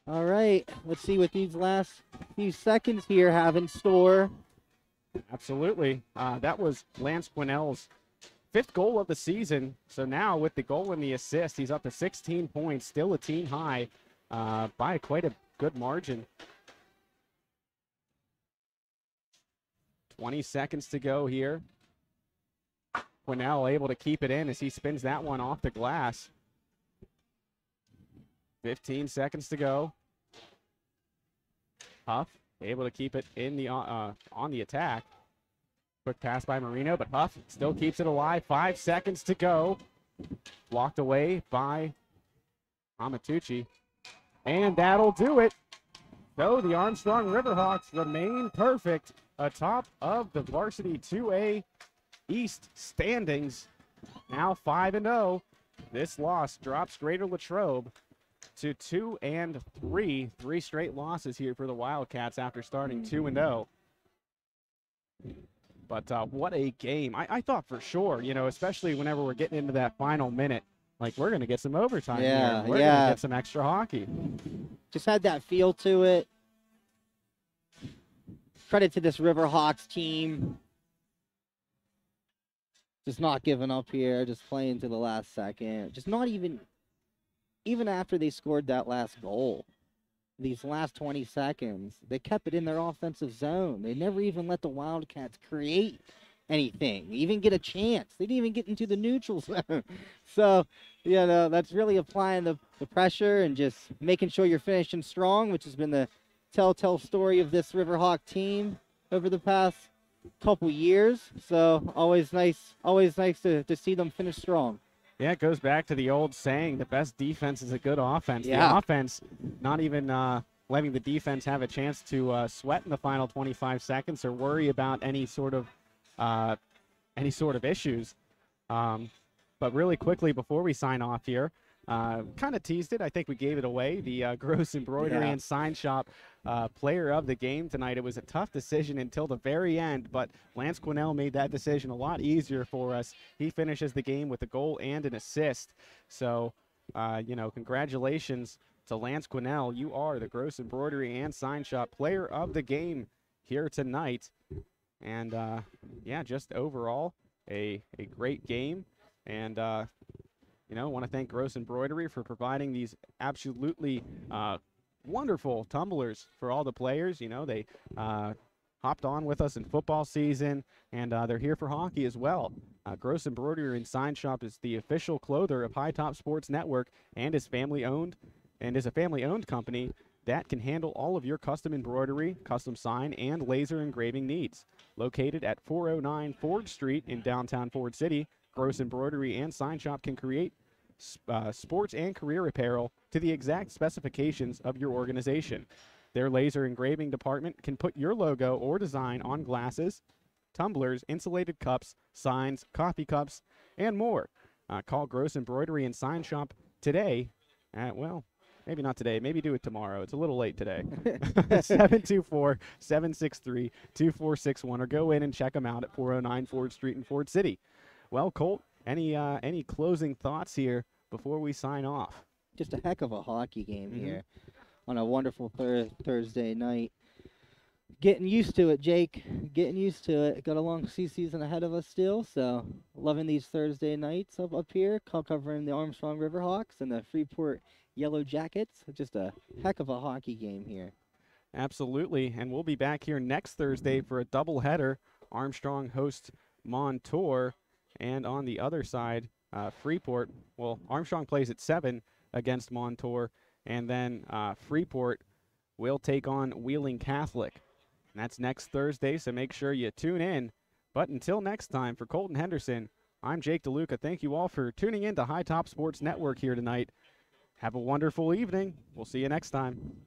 [SPEAKER 2] All right, let's see what these last few seconds here have in store.
[SPEAKER 1] Absolutely. That was Lance Quinnell's 5th goal of the season. So now with the goal and the assist, he's up to 16 points, still a team high by quite a good margin. 20 seconds to go here. Quinnell able to keep it in as he spins that one off the glass. 15 seconds to go. Huff able to keep it in the on the attack. Quick pass by Marino, but Huff still keeps it alive. 5 seconds to go. Blocked away by Amatucci. And that'll do it. So the Armstrong Riverhawks remain perfect atop of the Varsity 2A East standings. Now 5-0. This loss drops Greater Latrobe to 2-3. 3 straight losses here for the Wildcats after starting 2-0. But what a game. I thought for sure, you know, especially whenever we're getting into that final minute, like we're going to get some overtime here. We're going to get some extra hockey.
[SPEAKER 2] Just had that feel to it. Credit to this Riverhawks team. Just not giving up here, just playing to the last second. Just not even after they scored that last goal, these last 20 seconds, they kept it in their offensive zone. They never even let the Wildcats create anything, even get a chance. They didn't even get into the neutral zone. So, you know, that's really applying the pressure and just making sure you're finishing strong, which has been the telltale story of this Riverhawk team over the past couple years. So always nice to see them finish strong.
[SPEAKER 1] Yeah, it goes back to the old saying, the best defense is a good offense.
[SPEAKER 2] Yeah.
[SPEAKER 1] The offense, not even letting the defense have a chance to sweat in the final 25 seconds or worry about any sort of issues. But really quickly before we sign off here, kind of teased it. I think we gave it away. The Gross Embroidery and Sign Shop player of the game tonight. It was a tough decision until the very end, but Lance Quinnell made that decision a lot easier for us. He finishes the game with a goal and an assist. So, you know, congratulations to Lance Quinnell. You are the Gross Embroidery and Sign Shop player of the game here tonight. And, yeah, just overall a great game. And, you know, I want to thank Gross Embroidery for providing these absolutely wonderful tumblers for all the players. You know, they hopped on with us in football season, and they're here for hockey as well. Gross Embroidery and Sign Shop is the official clother of High Top Sports Network and is family-owned and is a family-owned company that can handle all of your custom embroidery, custom sign, and laser engraving needs. Located at 409 Ford Street in downtown Ford City, Gross Embroidery and Sign Shop can create sports and career apparel to the exact specifications of your organization. Their laser engraving department can put your logo or design on glasses, tumblers, insulated cups, signs, coffee cups, and more. Call Gross Embroidery and Sign Shop today at, well, maybe not today. Maybe do it tomorrow. It's a little late today. 724-763-2461, or go in and check them out at 409 Ford Street in Ford City. Well, Colt, any closing thoughts here before we sign off?
[SPEAKER 2] Just a heck of a hockey game here on a wonderful Thursday night. Getting used to it, Jake. Getting used to it. Got a long season ahead of us still, so loving these Thursday nights up here, covering the Armstrong Riverhawks and the Freeport Yellow Jackets. Just a heck of a hockey game here.
[SPEAKER 1] Absolutely, and we'll be back here next Thursday for a doubleheader. Armstrong hosts Montour, and on the other side, Freeport. Well, Armstrong plays at 7 against Montour, and then Freeport will take on Wheeling Catholic. And that's next Thursday, so make sure you tune in. But until next time, for Colton Henderson, I'm Jake DeLuca. Thank you all for tuning in to High Top Sports Network here tonight. Have a wonderful evening. We'll see you next time.